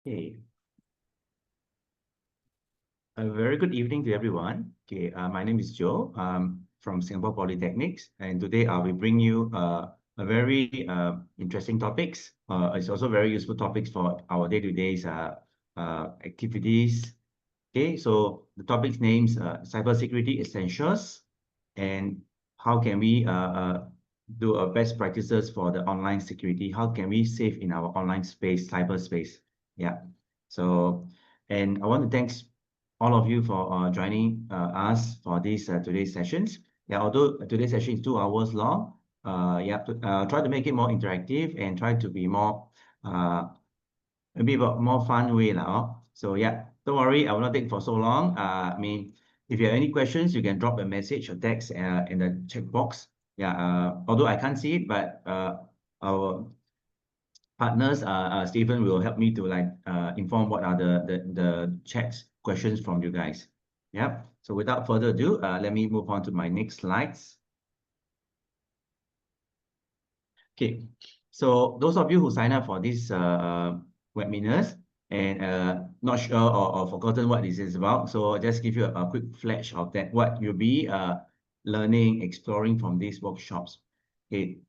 Okay, a very good evening to everyone. Okay, my name is Joe. From Singapore Polytechnics, and today I will bring you a very interesting topics. It's also very useful topics for our day-to-day activities. Okay, so the topic's names cybersecurity essentials and how can we do a best practices for the online security? How can we save in our online space, cyberspace? Yeah. So, and I want to thank all of you for joining us for this today's sessions. Yeah, although today's session is 2 hours long, yeah, try to make it more interactive and try to be more maybe about more fun way now. So yeah, don't worry, I will not take for so long. I mean, if you have any questions, you can drop a message or text in the chat box. Yeah, although I can't see it, but our partners, Stephen will help me to inform what are the chat questions from you guys. Yeah. So without further ado, let me move on to my next slides. Okay. So those of you who sign up for this webinars and not sure or forgotten what this is about, so I'll just give you a quick flash of that, what you'll be learning, exploring from these workshops. Okay.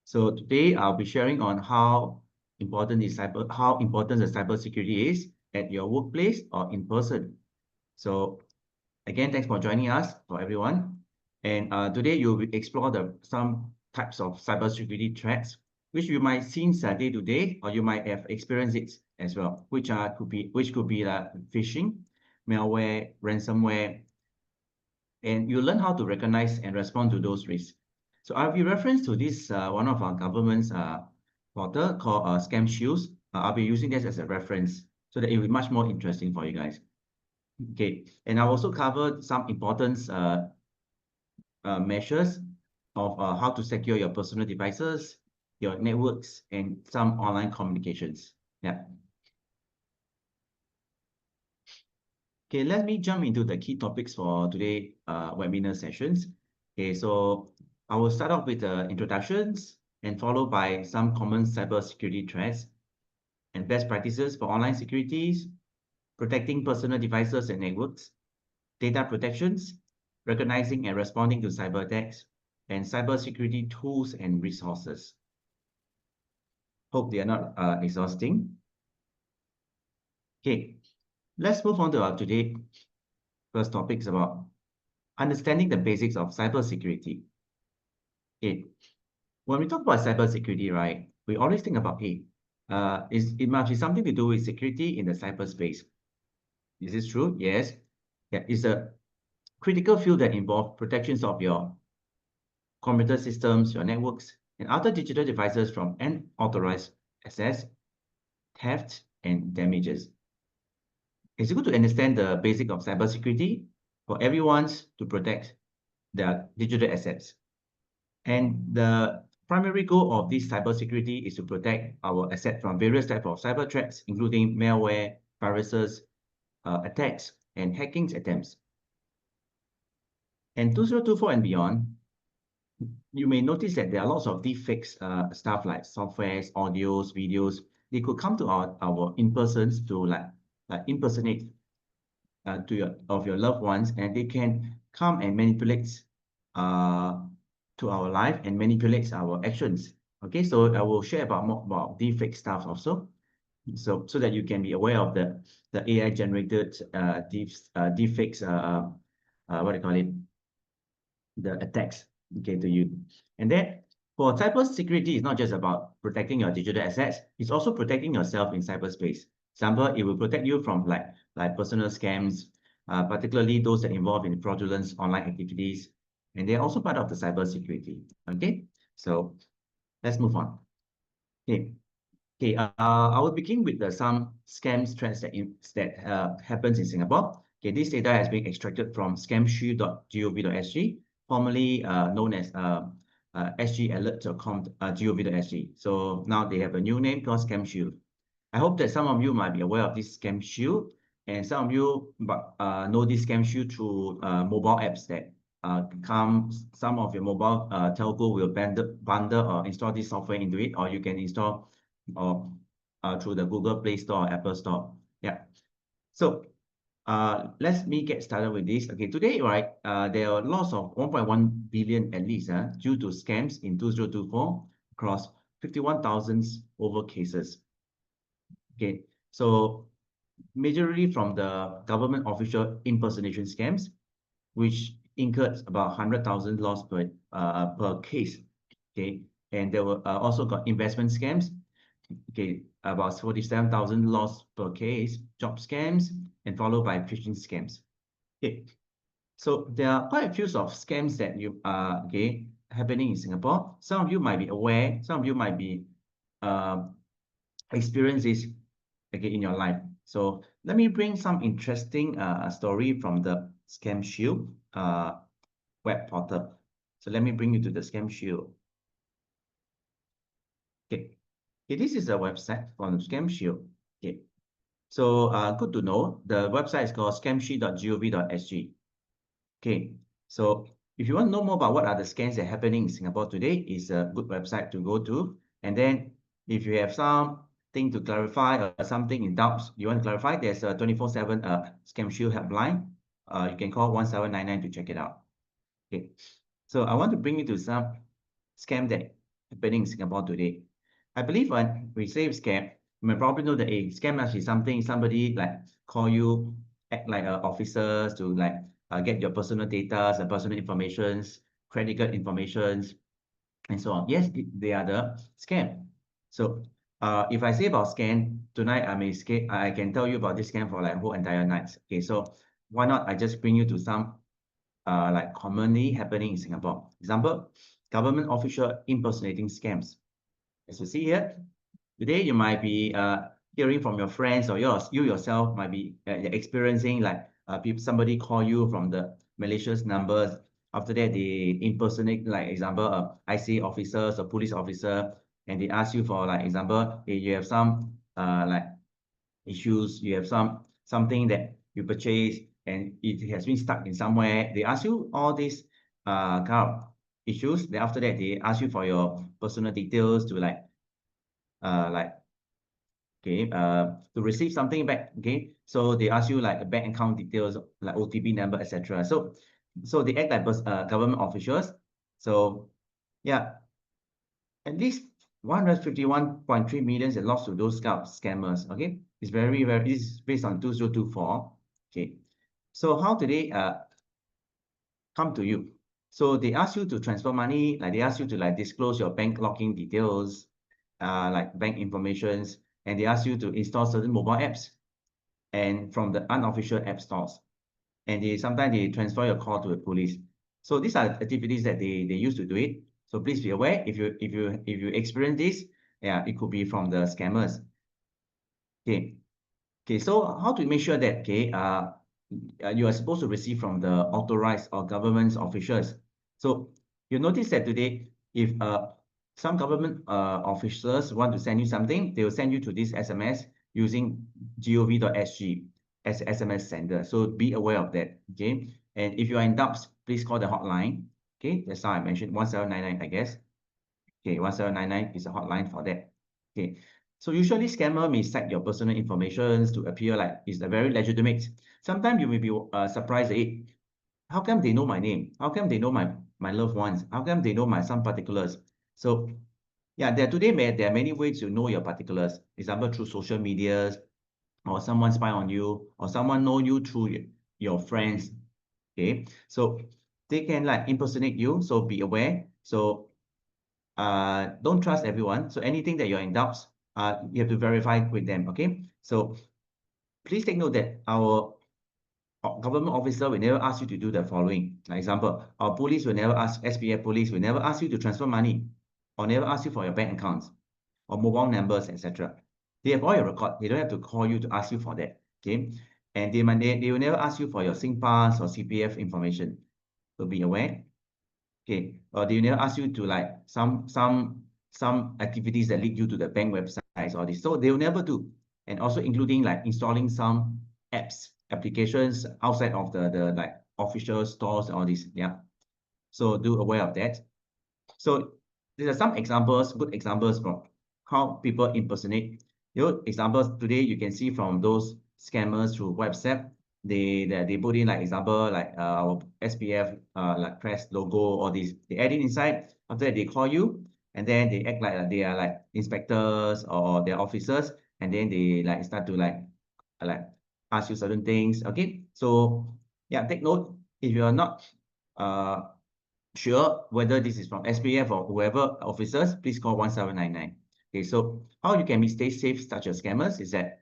So today I'll be sharing on how important the cybersecurity is at your workplace or in person. So again, thanks for joining us for everyone. And today you'll explore some types of cybersecurity threats, which you might see day to day, or you might have experienced it as well, which could be phishing, malware, ransomware, and you learn how to recognize and respond to those risks. So I'll be reference to this one of our government's portal called Scam Shields. I'll be using this as a reference so that it will be much more interesting for you guys. Okay, and I'll also cover some important measures of how to secure your personal devices, your networks, and some online communications. Yeah. Okay, let me jump into the key topics for today webinar sessions. Okay, so I will start off with the introductions and followed by some common cybersecurity threats and best practices for online securities, protecting personal devices and networks, data protections, recognizing and responding to cyber attacks, and cybersecurity tools and resources. Hope they are not exhausting. Okay, let's move on to our today first topics about understanding the basics of cybersecurity. Okay, when we talk about cybersecurity, right, we always think about it must be something to do with security in the cyberspace. Is this true? Yes. Yeah, it's a critical field that involves protections of your computer systems, your networks, and other digital devices from unauthorized access, theft, and damages. It's good to understand the basic of cybersecurity for everyone to protect their digital assets. And the primary goal of this cybersecurity is to protect our asset from various types of cyber threats, including malware, viruses, attacks, and hacking attempts. And 2024 and beyond, you may notice that there are lots of deepfakes stuff like softwares, audios, videos. They could come to our in-persons to like impersonate of your loved ones, and they can come and manipulate to our life and manipulate our actions. Okay, so I will share about more about deepfake stuff also, so that you can be aware of the AI generated deepfakes what do you call it, the attacks, okay, to you. And then for cybersecurity, it's not just about protecting your digital assets, it's also protecting yourself in cyberspace. Example, it will protect you from like personal scams, particularly those that involve in fraudulent online activities, and they're also part of the cybersecurity. Okay, so let's move on. Okay. Okay, I will begin with some scam threats that happens in Singapore. Okay, this data has been extracted from scamshield.gov.sg, formerly known as sgalert.com.gov.sg. So now they have a new name called Scam Shield. I hope that some of you might be aware of this Scam Shield, and some of you know this Scam Shield through mobile apps that some of your mobile telco will bundle or install this software into it, or you can install or through the Google Play Store or Apple Store. Yeah. So let me get started with this. Okay, today, right, there are loss of 1.1 billion at least due to scams in 2024 across 51,000 over cases. Okay, so majorly from the government official impersonation scams, which incurred about 100,000 loss per case. Okay, and there were also got investment scams. Okay, about 47,000 loss per case, job scams, and followed by phishing scams. Okay, so there are quite a few of scams that you okay happening in Singapore. Some of you might be aware, some of you might be experience this okay in your life. So let me bring some interesting story from the Scam Shield web portal. So let me bring you to the Scam Shield. Okay, this is a website from Scam Shield. Okay, so good to know. The website is called scamshield.gov.sg. Okay, so if you want to know more about what are the scams that are happening in Singapore today, is a good website to go to. And then if you have something to clarify or something in doubts you want to clarify, there's a 24/7 Scam Shield helpline. You can call 1799 to check it out. Okay, so I want to bring you to some scam that happening in Singapore today. I believe when we say scam, you may probably know that a scam must be something somebody like call you, act like officers to like get your personal data, personal informations, credit card informations, and so on. Yes, they are the scam. So if I say about scam tonight, I can tell you about this scam for like whole entire nights. Okay, so why not I just bring you to some like commonly happening in Singapore. Example, government official impersonating scams. As you see here, today you might be hearing from your friends or you yourself might be experiencing like somebody call you from the malicious numbers. After that, they impersonate, like example, IC officers or police officer, and they ask you for like example, hey, you have some like issues, you have something that you purchase and it has been stuck in somewhere. They ask you all these kind of issues. Then after that, they ask you for your personal details to like okay to receive something back. Okay, so they ask you like bank account details, like OTP number, etc. So they act like government officials. So yeah, at least 151.3 million is lost to those kind of scammers. Okay, it's it's based on 2024. Okay, so how do they come to you? So they ask you to transfer money, like they ask you to like disclose your bank login details, like bank informations, and they ask you to install certain mobile apps and from the unofficial app stores. And sometimes they transfer your call to the police. So these are activities that they use to do it. So please be aware if you experience this, yeah, it could be from the scammers. Okay. Okay, so how to make sure that you are supposed to receive from the authorized or government officials. So you notice that today, if some government officers want to send you something, they will send you to this SMS using gov.sg as SMS sender. So be aware of that. Okay, and if you are in doubts, please call the hotline. Okay, that's how I mentioned 1799, I guess. Okay, 1799 is a hotline for that. Okay, so usually scammer may cite your personal information to appear like it's a very legitimate. Sometimes you may be surprised at it. How come they know my name? How come they know my loved ones? How come they know my some particulars? So yeah, there are many ways to know your particulars. Example, through social medias, or someone spy on you, or someone know you through your friends. Okay, so they can like impersonate you. So be aware. So don't trust everyone. So anything that you're in doubts, you have to verify with them. Okay, so please take note that our government officer will never ask you to do the following. For example, our police will never ask, SPF police will never ask you to transfer money or never ask you for your bank accounts or mobile numbers, etc. They have all your record. They don't have to call you to ask you for that. Okay, and they will never ask you for your SingPass or CPF information. So be aware. Okay, or they never ask you to like some activities that lead you to the bank websites or this. So they will never do. And also including like installing some applications outside of the like official stores, all this. Yeah. So do aware of that. So these are some examples, good examples from how people impersonate. Examples today you can see from those scammers through WhatsApp, they put in like example like our SPF like press logo or this, they add it inside. After that they call you and then they act like they are like inspectors or they're officers, and then they like start to like ask you certain things. Okay, so yeah, take note if you are not sure whether this is from SPF or whoever officers, please call 1799. Okay, so how you can stay safe such as scammers is that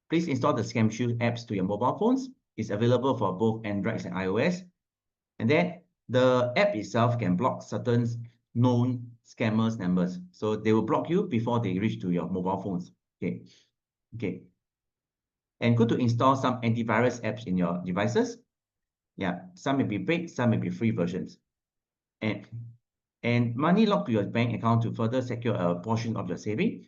please install the Scam Shield apps to your mobile phones. It's available for both Android and iOS. And then the app itself can block certain known scammers numbers. So they will block you before they reach to your mobile phones. Okay. Okay. And good to install some antivirus apps in your devices. Yeah, some may be paid, some may be free versions. And money locked to your bank account to further secure a portion of your saving.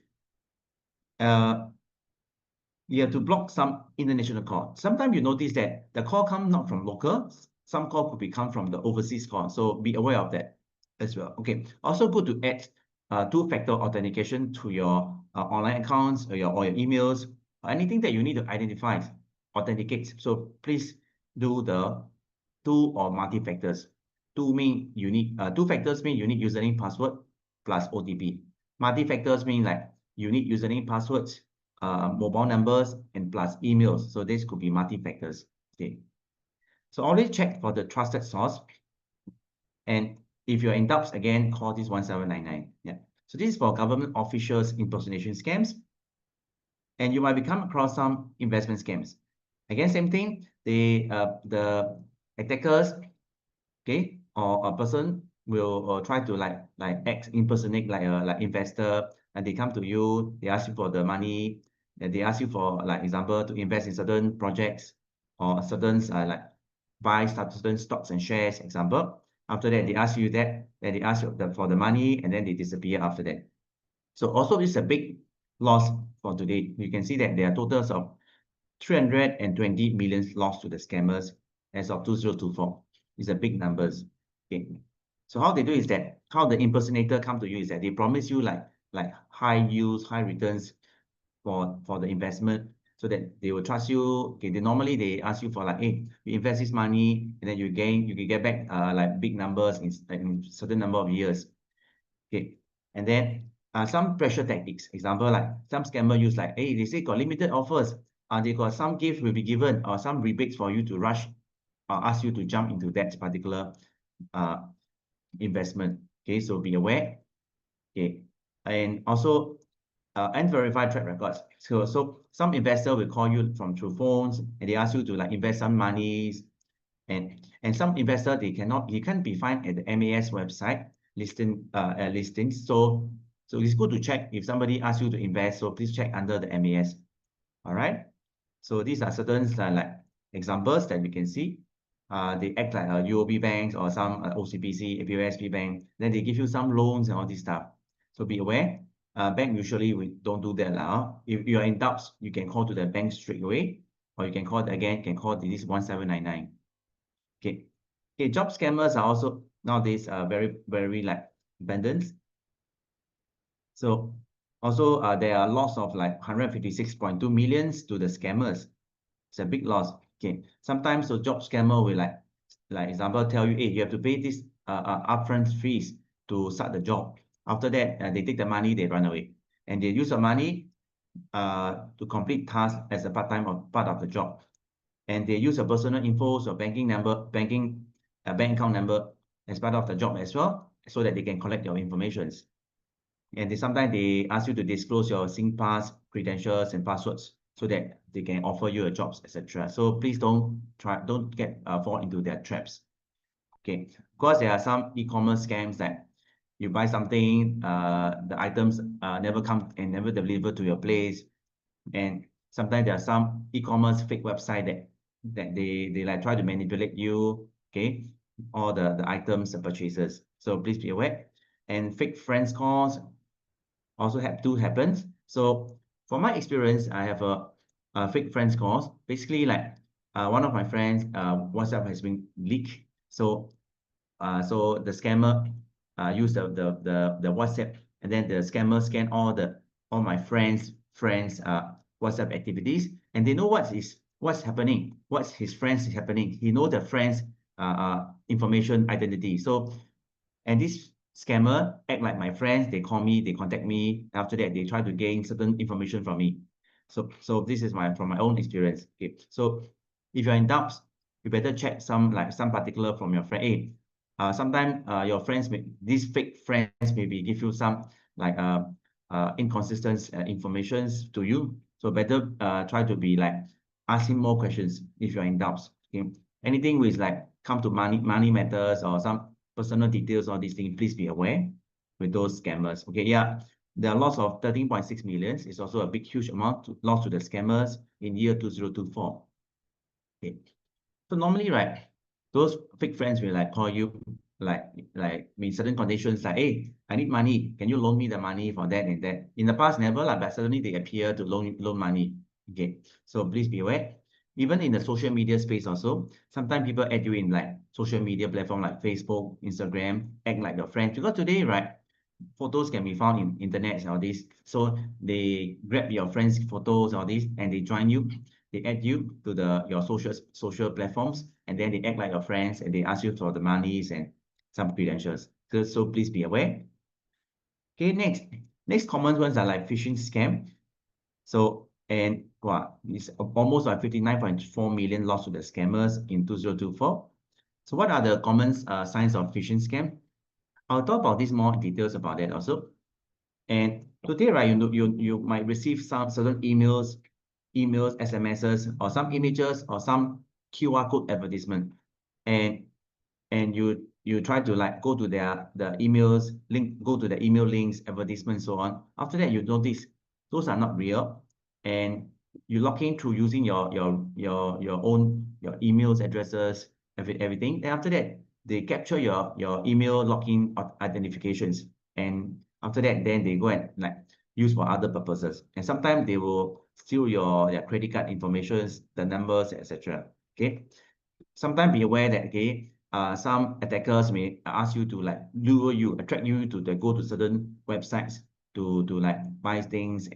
You have to block some international call. Sometimes you notice that the call come not from local, some call could be come from the overseas call. So be aware of that as well. Okay. Also good to add two-factor authentication to your online accounts or your emails or anything that you need to identify, authenticate. So please do the two or multi-factors. Two factors mean unique username password plus OTP. Multi-factors mean like unique username passwords, mobile numbers, and plus emails. So this could be multi-factors. Okay. So always check for the trusted source. And if you're in doubts, again, call this 1799. Yeah. So this is for government officials impersonation scams. And you might be come across some investment scams. Again, same thing. The attackers, okay, or a person will try to like impersonate like a investor, and they come to you, they ask you for the money, and they ask you for like example to invest in certain projects or certain like buy certain stocks and shares example. After that they ask you that, then they ask you for the money, and then they disappear after that. So also it's a big loss for today. You can see that there are totals of 320 million lost to the scammers as of 2024. It's a big numbers. Okay. So how they do is that how the impersonator come to you is that they promise you like high yields, high returns for the investment, so that they will trust you. Okay, normally they ask you for like, hey, you invest this money and then you can get back like big numbers in certain number of years. Okay, and then some pressure tactics. Example, like some scammer use like, hey, they say got limited offers. They got some gifts will be given or some rebates for you to rush or ask you to jump into that particular investment. Okay, so be aware. Okay, and also unverified track records. So some investor will call you from through phones and they ask you to like invest some monies, and some investor he can't be found at the MAS website listings. So it's good to check if somebody asks you to invest. So please check under the MAS. All right. So these are certain like examples that we can see. They act like UOB banks or some OCBC, APOSB bank. Then they give you some loans and all this stuff. So be aware. Bank usually we don't do that now. If you are in doubts, you can call to the bank straight away, or you can call this 1799. Okay. Okay. Job scammers are also nowadays very like abundant. So also there are loss of like 156.2 millions to the scammers. It's a big loss. Okay. Sometimes the job scammer will like example tell you, hey, you have to pay this upfront fees to start the job. After that, they take the money, they run away, and they use the money to complete tasks as a part-time or part of the job. And they use a personal info, so banking number, bank account number as part of the job as well, so that they can collect your informations. And sometimes they ask you to disclose your SingPass credentials and passwords so that they can offer you a jobs, etc. So please don't get fall into their traps. Okay, of course there are some e-commerce scams that you buy something, the items never come and never deliver to your place, and sometimes there are some e-commerce fake website that they like try to manipulate you. Okay, all the items and purchases. So please be aware. And fake friends calls also happens. So from my experience, I have a fake friends calls. Basically, like one of my friends WhatsApp has been leaked. So so the scammer use the WhatsApp, and then the scammer scan all my friends friends' WhatsApp activities, and they know what's happening, what's his friends is happening. He know the friends' information identity. So, and this scammer act like my friends. They call me, they contact me. After that, they try to gain certain information from me. So this is from my own experience. Okay. So if you're in doubts, you better check some particular from your friend. Hey, sometimes your friends these fake friends maybe give you some like inconsistent informations to you. So better try to be like asking more questions if you're in doubts. Okay. Anything with like come to money matters or some personal details, all these things, please be aware with those scammers. Okay, yeah, the loss of 13.6 million is also a big, huge amount lost to the scammers in year 2024. Okay, so normally, right, those fake friends will like call you like in certain conditions like, hey, I need money. Can you loan me the money for that and that? In the past, never like, but suddenly they appear to loan money. Okay, so please be aware. Even in the social media space also, sometimes people add you in like social media platform like Facebook, Instagram, act like your friends. Because today, right, photos can be found in internet and all this. So they grab your friends' photos or this and they join you. They add you to your social platforms, and then they act like your friends and they ask you for the monies and some credentials. So please be aware. Okay, next common ones are like phishing scam. So and it's almost like 59.4 million lost to the scammers in 2024. So what are the common signs of phishing scam? I'll talk about this more details about that also. And today, right, you might receive some certain emails, SMSs, or some images, or some QR code advertisement, and you try to like go to the emails link, go to the email links, advertisements, so on. After that, you notice those are not real, and you log in through using your own emails addresses, everything. And after that, they capture your email login identifications, and after that, then they go and like use for other purposes. And sometimes they will steal your credit card informations, the numbers, etc. Okay. Sometimes be aware that some attackers may ask you to like lure you, attract you to go to certain websites to like buy things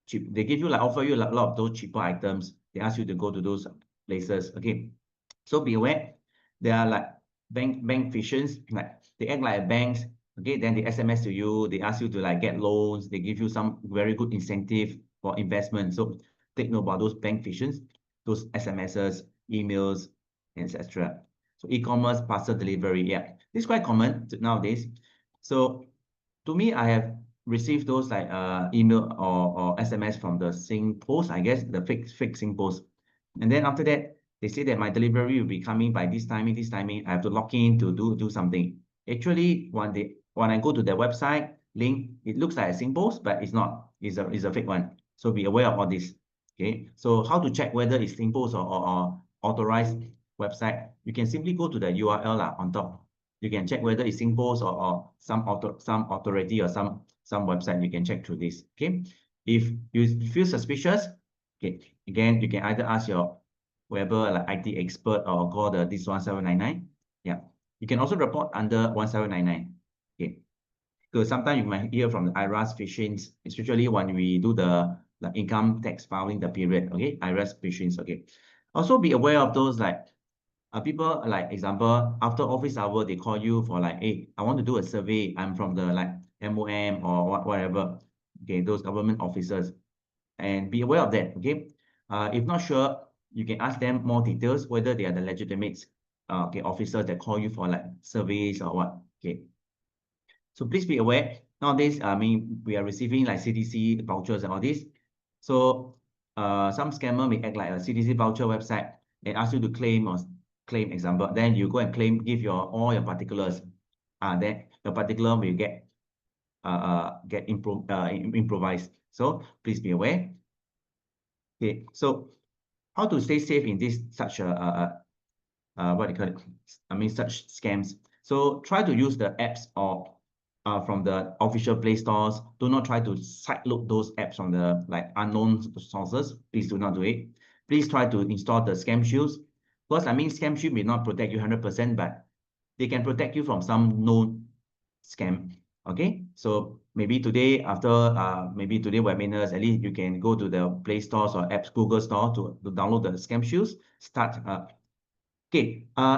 cheap. They give you like offer you like a lot of those cheaper items. They ask you to go to those places. Okay, so be aware. There are like bank phishings, like they act like banks. Okay, then they SMS to you. They ask you to like get loans. They give you some very good incentive for investment. So take note about those bank phishings, those SMSs, emails, etc. So e-commerce parcel delivery, yeah, this is quite common nowadays. So to me, I have received those like email or SMS from the Sing Post, I guess, the fake Sing Post. And then after that, they say that my delivery will be coming by this timing, I have to log in to do something. Actually, when I go to the website link, it looks like a Sing Post, but it's not. It's a fake one. So be aware of all this. Okay. So how to check whether it's Sing Post or authorized website? You can simply go to the URL on top. You can check whether it's SingPost or some authority or some website. You can check through this. Okay, if you feel suspicious, okay, again you can either ask your whoever like IT expert or call this 1799. Yeah, you can also report under 1799. Okay, because sometimes you might hear from the IRAS phishings, especially when we do the income tax filing the period. Okay, IRAS phishings. Okay, also be aware of those like people like example after office hour they call you for like, hey, I want to do a survey, I'm from the like MOM or whatever. Okay, those government officers, and be aware of that. Okay, if not sure, you can ask them more details whether they are the legitimate officers that call you for like surveys or what. Okay, so please be aware nowadays, I mean, we are receiving like CDC vouchers and all this. So some scammer may act like a CDC voucher website and ask you to claim example. Then you go and claim, give all your particulars. Then your particular will get improvised. So please be aware. Okay, so how to stay safe in this such what do you call it? I mean, such scams. So try to use the apps or from the official Play stores. Do not try to sideload those apps from the like unknown sources. Please do not do it. Please try to install the scam shields. Because I mean, scam shield may not protect you 100%, but they can protect you from some known scam. Okay, so maybe today after maybe today webinars, at least you can go to the Play Stores or apps Google Store to download the scam shields. Start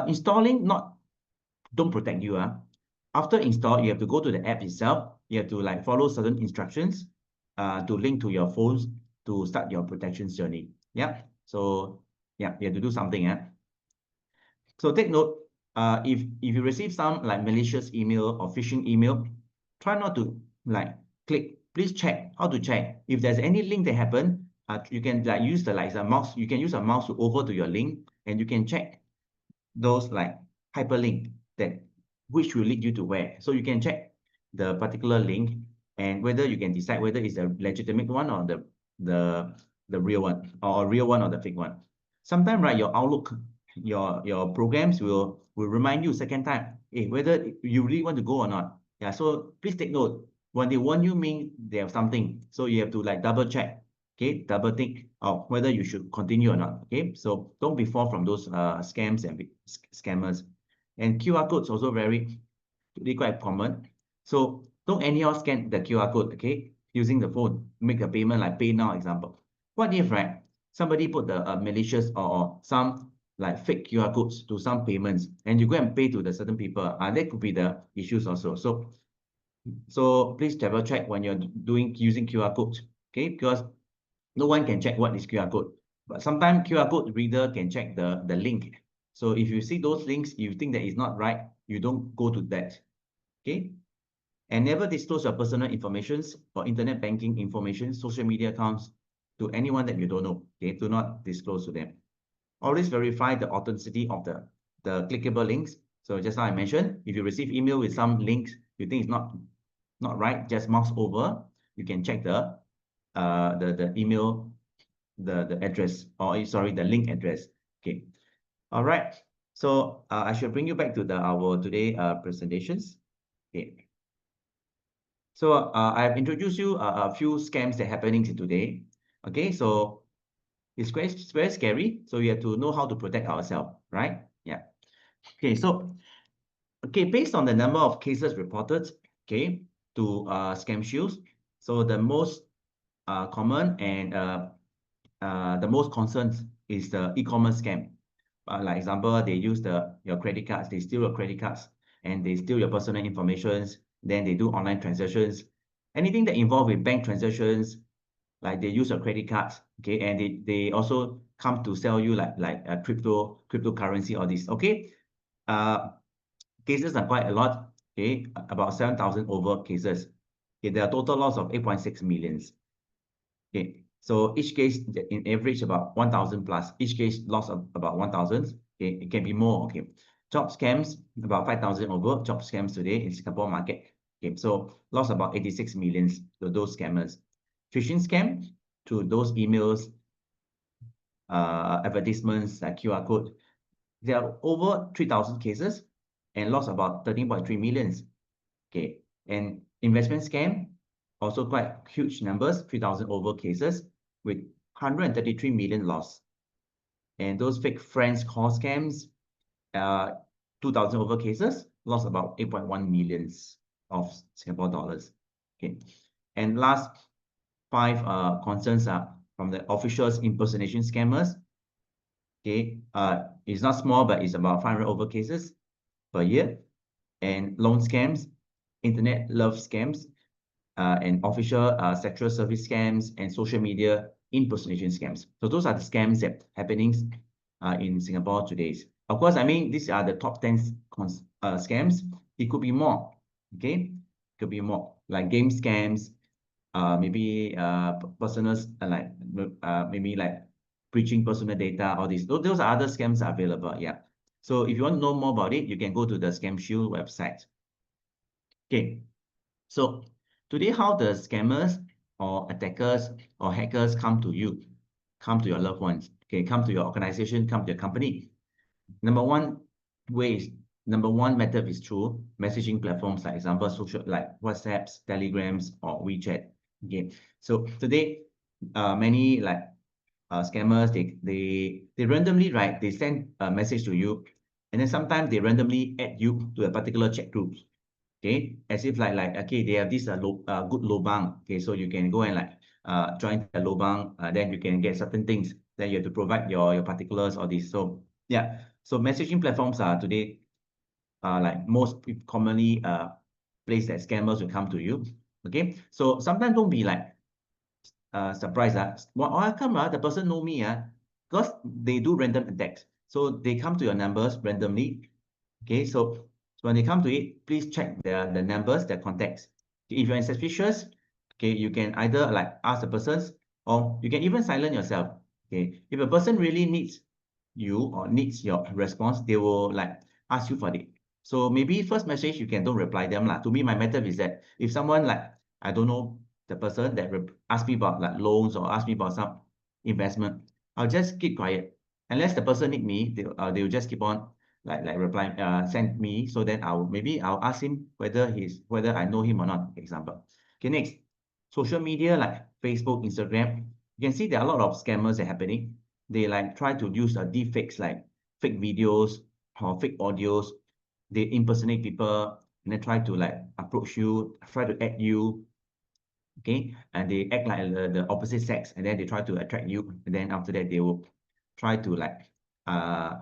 installing don't protect you. After install, you have to go to the app itself. You have to like follow certain instructions to link to your phones to start your protection journey. Yeah. So yeah, you have to do something. So take note, if you receive some like malicious email or phishing email, try not to like click. Please check how to check. If there's any link that happen, you can like use the like a mouse. You can use a mouse to over to your link, and you can check those like hyperlink that which will lead you to where. So you can check the particular link and whether you can decide whether it's a legitimate one or the real one, or a real one or the fake one. Sometimes, right, your Outlook, your programs will remind you second time, whether you really want to go or not. Yeah, so please take note. When they warn you, mean they have something. So you have to like double check, okay, double think of whether you should continue or not. Okay, so don't be fall from those scams and scammers. And QR codes also very quite common. So don't anyhow scan the QR code, okay, using the phone, make a payment like pay now example. What if, right, somebody put the malicious or some like fake QR codes to some payments and you go and pay to the certain people, that could be the issues also. So please double check when you're using QR codes, okay, because no one can check what is QR code, but sometimes QR code reader can check the link. So if you see those links, you think that is not right, you don't go to that. Okay. And never disclose your personal information or internet banking information, social media accounts to anyone that you don't know. Okay. Do not disclose to them. Always verify the authenticity of the clickable links. So just now I mentioned, if you receive email with some links you think it's not right, just mouse over. You can check the email, the address, or sorry, the link address. Okay. All right. So I should bring you back to our today presentations. Okay. So I have introduced you a few scams that are happening today. Okay, so it's very scary. So you have to know how to protect ourselves, right? Yeah. Okay, so based on the number of cases reported, okay, to scam shields. So the most common and the most concerned is the e-commerce scam. Like example, they use your credit cards, they steal your credit cards, and they steal your personal information. Then they do online transactions. Anything that involve with bank transactions, like they use your credit cards, okay, and they also come to sell you like a cryptocurrency or this, okay. Cases are quite a lot, okay, about 7,000 over cases. Okay, there are total loss of 8.6 millions. Okay, so each case in average about 1,000 plus. Each case loss of about 1,000. Okay, it can be more. Okay, job scams about 5,000 over job scams today in Singapore market. Okay, so loss about 86 millions to those scammers. Phishing scam to those emails, advertisements like QR code. There are over 3,000 cases and loss about 13.3 millions. Okay, and investment scam, also quite huge numbers, 3,000 over cases with 133 million loss. And those fake friends call scams, 2,000 over cases, lost about 8.1 millions of Singapore dollars. Okay, and last 5 concerns are from the officials impersonation scammers. Okay, it's not small, but it's about 500 over cases per year. And loan scams, internet love scams, and official sexual service scams, and social media impersonation scams. So those are the scams that happening in Singapore today. Of course, I mean, these are the top 10 scams. It could be more, okay? Could be more, like game scams, maybe personal, maybe like breaching personal data, all these. Those are other scams are available, yeah. So if you want to know more about it, you can go to the Scam Shield website. Okay, so today, how the scammers or attackers or hackers come to you, come to your loved ones, okay, come to your organization, come to your company. Number one method is through messaging platforms, like example, social, like WhatsApps, Telegrams, or WeChat. Okay, so today, many like scammers, they randomly, right, they send a message to you, and then sometimes they randomly add you to a particular chat group. Okay, as if like okay, they have this good lobang. Okay, so you can go and like join the lobang, then you can get certain things. Then you have to provide your particulars or this. So yeah, so messaging platforms are today like most commonly place that scammers will come to you. Okay, so sometimes don't be like surprised. Well, how come the person know me? Because they do random attacks. So they come to your numbers randomly. Okay, so when they come to it, please check the numbers, their contacts. If you're suspicious, okay, you can either like ask the persons or you can even silence yourself. Okay, if a person really needs you or needs your response, they will like ask you for it. So maybe first message you can don't reply them lah. To me, my method is that if someone like I don't know the person that ask me about like loans or ask me about some investment, I'll just keep quiet. Unless the person need me, they will just keep on like reply send me. So then I'll ask him whether I know him or not. Example. Okay, next, social media like Facebook, Instagram. You can see there are a lot of scammers that are happening. They like try to use deep fakes like fake videos or fake audios. They impersonate people and then try to like approach you, try to add you, okay, and they act like the opposite sex, and then they try to attract you, and then after that they will try to like uh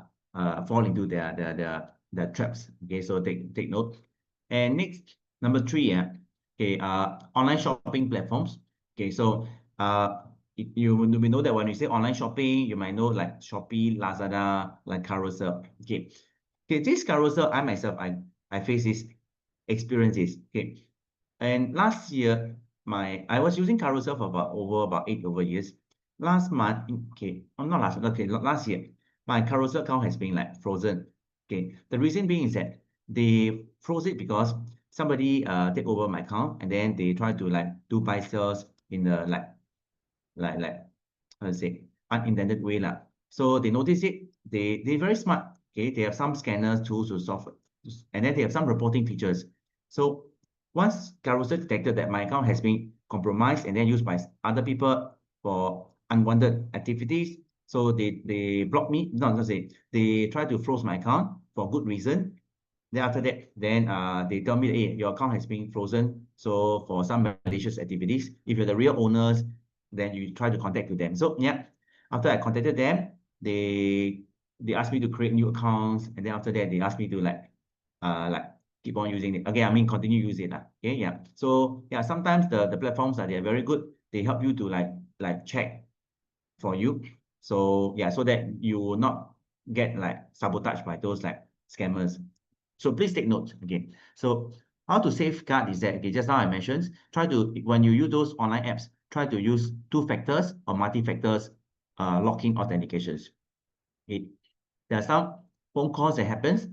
fall into their traps. Okay, so take note. And next, number three, okay, online shopping platforms. Okay, so you we know that when you say online shopping, you might know like Shopee, Lazada, like Carousel. Okay, okay, this Carousel, I myself, I face this experiences. Okay, and last year, I was using Carousel for about 8 years. Last month, okay, not last, okay, last year, my Carousel account has been like frozen. Okay, the reason being is that they froze it because somebody take over my account and then they try to like do buy sales in the like how to say unintended way lah. So they notice it. They very smart. Okay, they have some scanners tools to solve it, and then they have some reporting features. So once Carousel detected that my account has been compromised and then used by other people for unwanted activities, so they block me. Not say they try to freeze my account for good reason. Then after that, then they tell me, hey, your account has been frozen. So for some malicious activities, if you're the real owners, then you try to contact to them. So yeah, after I contacted them, they asked me to create new accounts, and then after that, they asked me to like keep on using it. Okay, I mean continue use it. Okay, yeah. So yeah, sometimes the platforms are they're very good. They help you to like check for you. So yeah, so that you will not get like sabotaged by those like scammers. So please take note again. So how to safeguard is that, okay, just now I mentioned, try to, when you use those online apps, try to use two factors or multi-factors locking authentications. There are some phone calls that happens.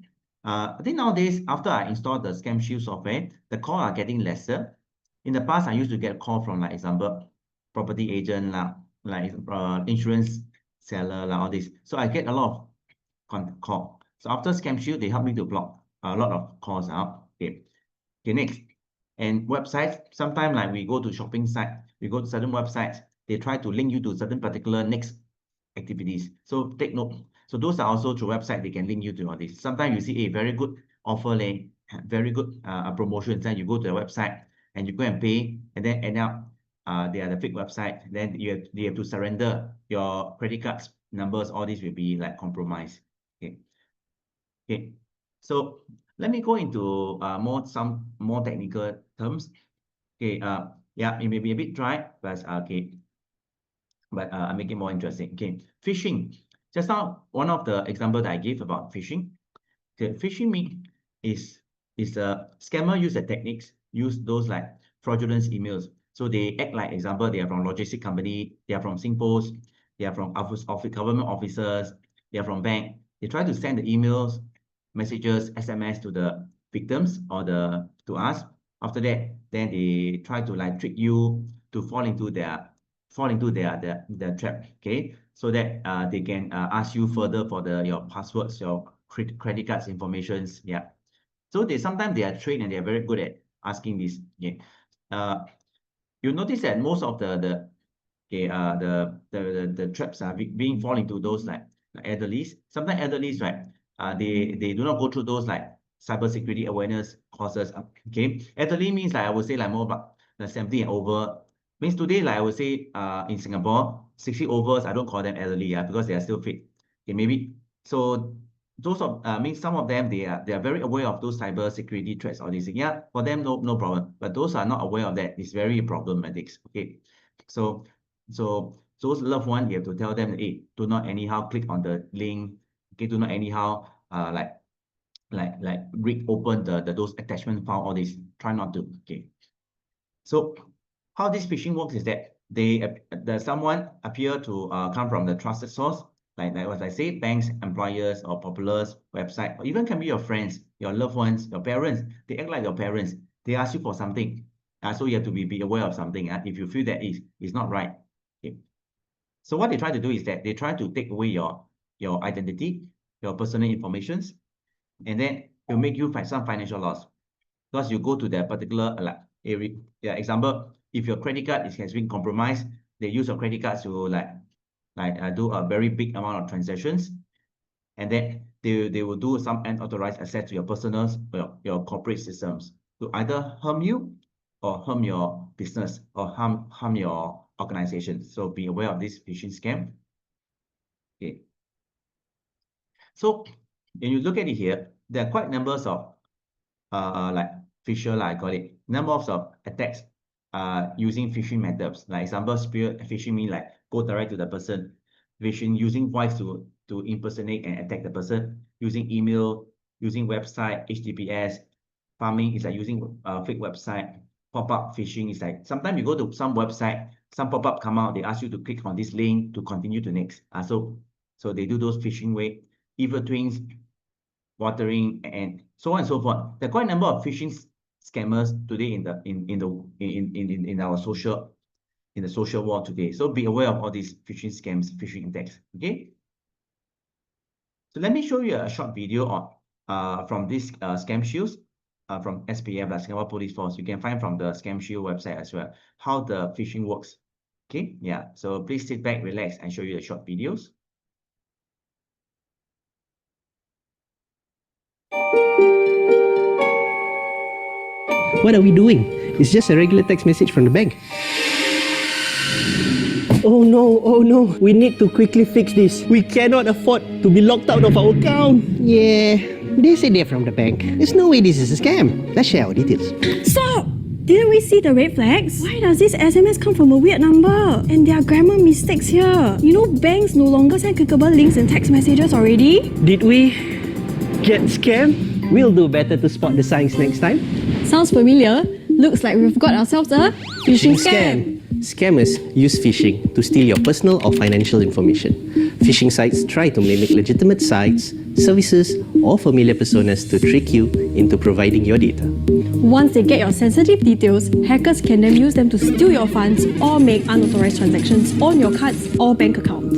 I think nowadays, after I installed the Scam Shield software, the call are getting lesser. In the past, I used to get a call from, like example, property agent, like insurance seller, all this. So I get a lot of call. So after Scam Shield, they help me to block a lot of calls out. Okay. Okay, next. And websites, sometimes like we go to shopping site, we go to certain websites, they try to link you to certain particular next activities. So take note. So those are also through website, they can link you to all this. Sometimes you see a very good offer lane, very good promotions, then you go to the website and you go and pay, and then end up they are the fake website. Then you have to surrender your credit cards numbers, all this will be like compromised. Okay. Okay. So let me go into some more technical terms. Okay, yeah, it may be a bit dry, but okay, but I make it more interesting. Okay, phishing. Just now, one of the example that I gave about phishing. The phishing mean is a scammer use the techniques, use those like fraudulent emails. So they act like example, they are from logistic company, they are from Singpost, they are from office government officers, they are from bank. They try to send the emails, messages, SMS to the victims or to us. After that, then they try to like trick you to fall into their trap. Okay, so that they can ask you further for your passwords, your credit cards informations. Yeah, so they sometimes they are trained and they are very good at asking this. Yeah, uh, you notice that most of the okay the traps are being fall into those like elderlies. Sometimes elderlies, right, they do not go through those like cybersecurity awareness courses. Okay, elderly means like I would say like more about the 70 and over. Means today, like I would say, in Singapore, 60 overs, I don't call them elderly, because they are still fit. Okay, maybe so. Those of means some of them they are very aware of those cyber security threats or these. Yeah, for them no problem. But those are not aware of that, it's very problematic. Okay, so those loved ones, you have to tell them, hey, do not anyhow click on the link. Okay, do not anyhow read open the those attachment file, all this. Try not to. Okay. So how this phishing works is that someone appear to come from the trusted source, like what I say, banks, employers, or populars website, or even can be your friends, your loved ones, your parents. They act like your parents. They ask you for something. So you have to be aware of something. If you feel that is not right. Okay. So what they try to do is that they try to take away your identity, your personal informations, and then it'll make you find some financial loss. Because you go to that particular area. Yeah, example, if your credit card has been compromised, they use your credit cards to do a very big amount of transactions, and then they will do some unauthorized access to your personal, your corporate systems to either harm you or harm your business or harm your organization. So be aware of this phishing scam. Okay. So when you look at it here, there are quite numbers of like Fisher, I call it, numbers of attacks using phishing methods. Like example, spear phishing mean like go direct to the person. Phishing using voice to impersonate and attack the person. Using email, using website, HTTPS. Farming is like using fake website. Pop-up phishing is like sometimes you go to some website, some pop-up come out, they ask you to click on this link to continue to next. So they do those phishing way. Evil twins, watering, and so on and so forth. There are quite a number of phishing scammers today in our social world today. So be aware of all these phishing scams, phishing attacks. Okay. So let me show you a short video on from this scam shields from SPF, like Singapore Police Force. You can find from the Scam Shield website as well how the phishing works. Okay. Yeah. So please sit back, relax, and show you the short videos. What are we doing? It's just a regular text message from the bank. Oh no, we need to quickly fix this. We cannot afford to be locked out of our account. Yeah, they say they're from the bank. There's no way this is a scam. Let's share our details. Stop! Didn't we see the red flags? Why does this SMS come from a weird number? And there are grammar mistakes here. You know banks no longer send clickable links in text messages already? Did we get scammed? We'll do better to spot the signs next time. Sounds familiar. Looks like we've got ourselves a phishing scam. Scammers use phishing to steal your personal or financial information. Phishing sites try to mimic legitimate sites, services, or familiar personas to trick you into providing your data. Once they get your sensitive details, hackers can then use them to steal your funds or make unauthorized transactions on your cards or bank account.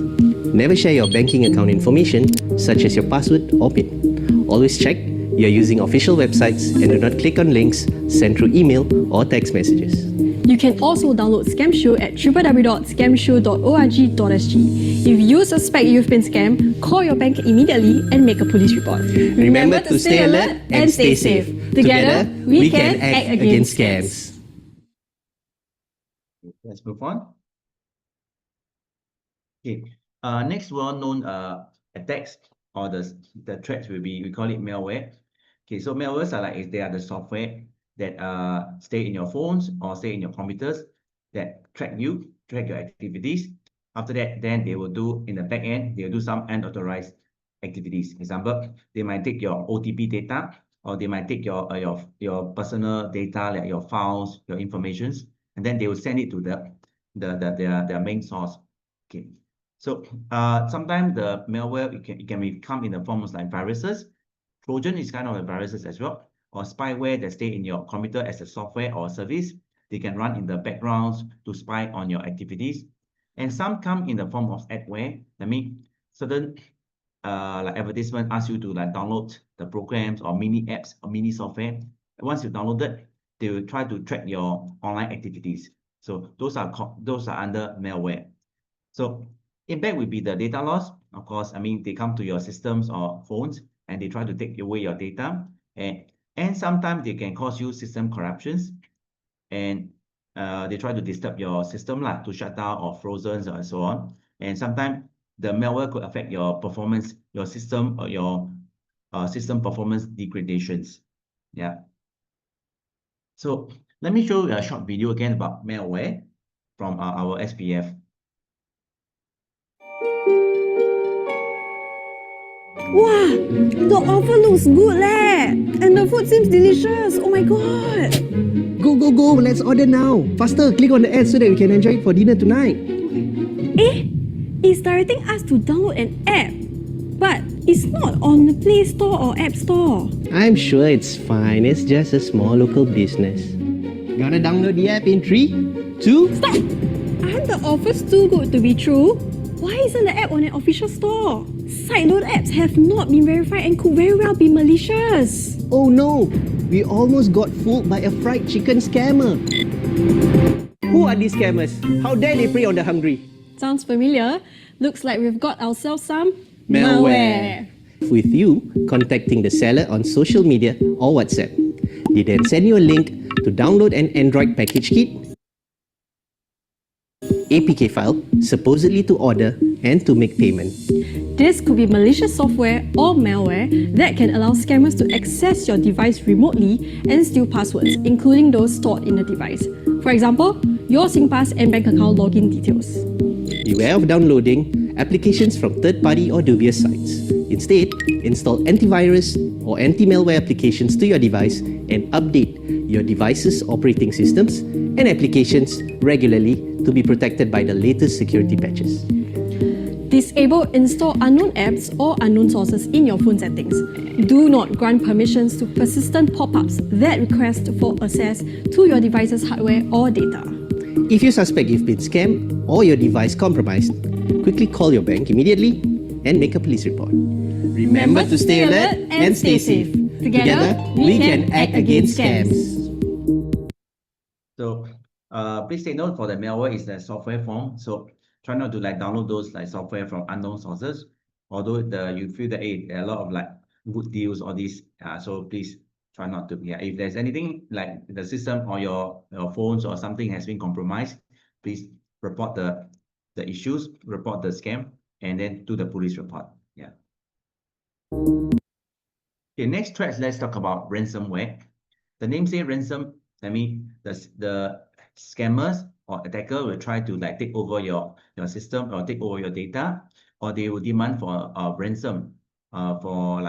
Never share your banking account information, such as your password or PIN. Always check you're using official websites and do not click on links sent through email or text messages. You can also download Scam Shield at www.scamshield.org.sg. If you suspect you've been scammed, call your bank immediately and make a police report. Remember to stay alert and stay safe. Together, we can act against scams. Let's move on. Okay. Next well-known attacks or the threats will be, we call it malware. Okay, so malwares are like they are the software that stay in your phones or stay in your computers that track your activities. After that, then they will do in the back end, they will do some unauthorized activities. Example, they might take your OTP data, or they might take your personal data, like your files, your informations, and then they will send it to their main source. Okay. So sometimes the malware it can come in the forms like viruses. Trojan is kind of a viruses as well, or spyware that stay in your computer as a software or a service. They can run in the backgrounds to spy on your activities. And some come in the form of adware. That means certain like advertisement asks you to like download the programs or mini apps or mini software. Once you download it, they will try to track your online activities. So those are under malware. So impact will be the data loss. Of course, I mean, they come to your systems or phones and they try to take away your data. And sometimes they can cause you system corruptions, and they try to disturb your system to shut down or frozen and so on. And sometimes the malware could affect your performance, your system, or your system performance degradations. Yeah. So let me show you a short video again about malware from our SPF. Wow, the offer looks good leh. And the food seems delicious. Oh my god. Go, go, go, let's order now. Faster, click on the ad so that we can enjoy it for dinner tonight. It's directing us to download an app. But it's not on the Play Store or App Store. I'm sure it's fine, it's just a small local business. Gonna download the app in 3, 2... Stop! Aren't the offers too good to be true? Why isn't the app on an official store? Sideload apps have not been verified and could very well be malicious. Oh no! We almost got fooled by a fried chicken scammer. Who are these scammers? How dare they prey on the hungry? Sounds familiar. Looks like we've got ourselves some Malware. With you contacting the seller on social media or WhatsApp. They then send you a link to download an Android package kit, APK file, supposedly to order and to make payment. This could be malicious software or malware that can allow scammers to access your device remotely and steal passwords, including those stored in the device. For example, your SingPass and bank account login details. Beware of downloading applications from third-party or dubious sites. Instead, install antivirus or anti-malware applications to your device and update your device's operating systems and applications regularly to be protected by the latest security patches. Disable install unknown apps or unknown sources in your phone settings. Do not grant permissions to persistent pop-ups that request for access to your device's hardware or data. If you suspect you've been scammed or your device compromised, quickly call your bank immediately and make a police report. Remember to stay alert and stay safe. Together, we can act against scams. So please take note, for the malware is the software form. So try not to download those software from unknown sources. Although you feel that there are a lot of good deals or these, so please try not to. Yeah, if there's anything like the system or your phones or something has been compromised, please report the issues, report the scam, and then do the police report. Yeah. Okay, next threats, let's talk about ransomware. The name say ransom. I mean, the scammers or attacker will try to take over your system or take over your data, or they will demand for a ransom for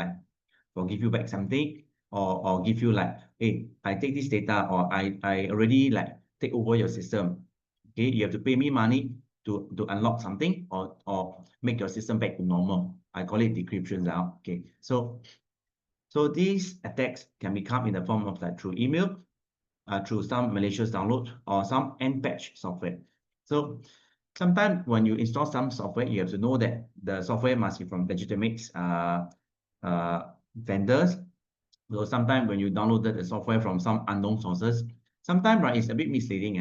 give you back something, or give you hey, I take this data, or I already take over your system. Okay, you have to pay me money to unlock something or make your system back to normal. I call it decryption now. Okay, so these attacks can become in the form of through email, through some malicious download, or some unpatched software. So sometimes when you install some software, you have to know that the software must be from legitimate vendors. So sometimes when you downloaded the software from some unknown sources, sometimes it's a bit misleading.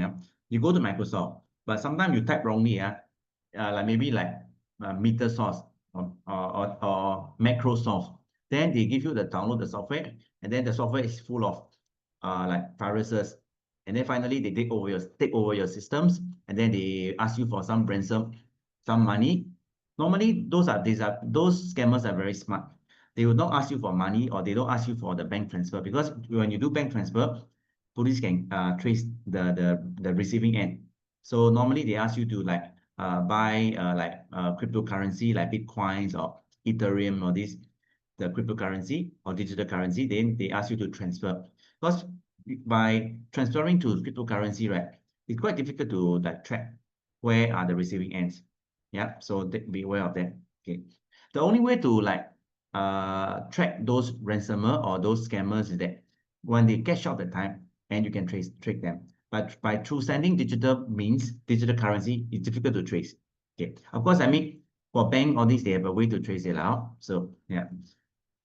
You go to Microsoft, but sometimes you type wrongly. Maybe meter source or macro source. Then they give you the download the software, and then the software is full of viruses, and then finally they take over your systems, and then they ask you for some ransom, some money. Normally those scammers are very smart. They will not ask you for money, or they don't ask you for the bank transfer, because when you do bank transfer, police can trace the receiving end. So normally they ask you to buy cryptocurrency like Bitcoins or Ethereum or the cryptocurrency or digital currency. Then they ask you to transfer, because by transferring to cryptocurrency, it's quite difficult to track where are the receiving ends. Yeah, so be aware of that. Okay, the only way to track those ransomer or those scammers is that when they catch out the time, and you can track them. But through sending digital means, digital currency, it's difficult to trace. Okay, of course, I mean, for bank, all these, they have a way to trace it out. So yeah,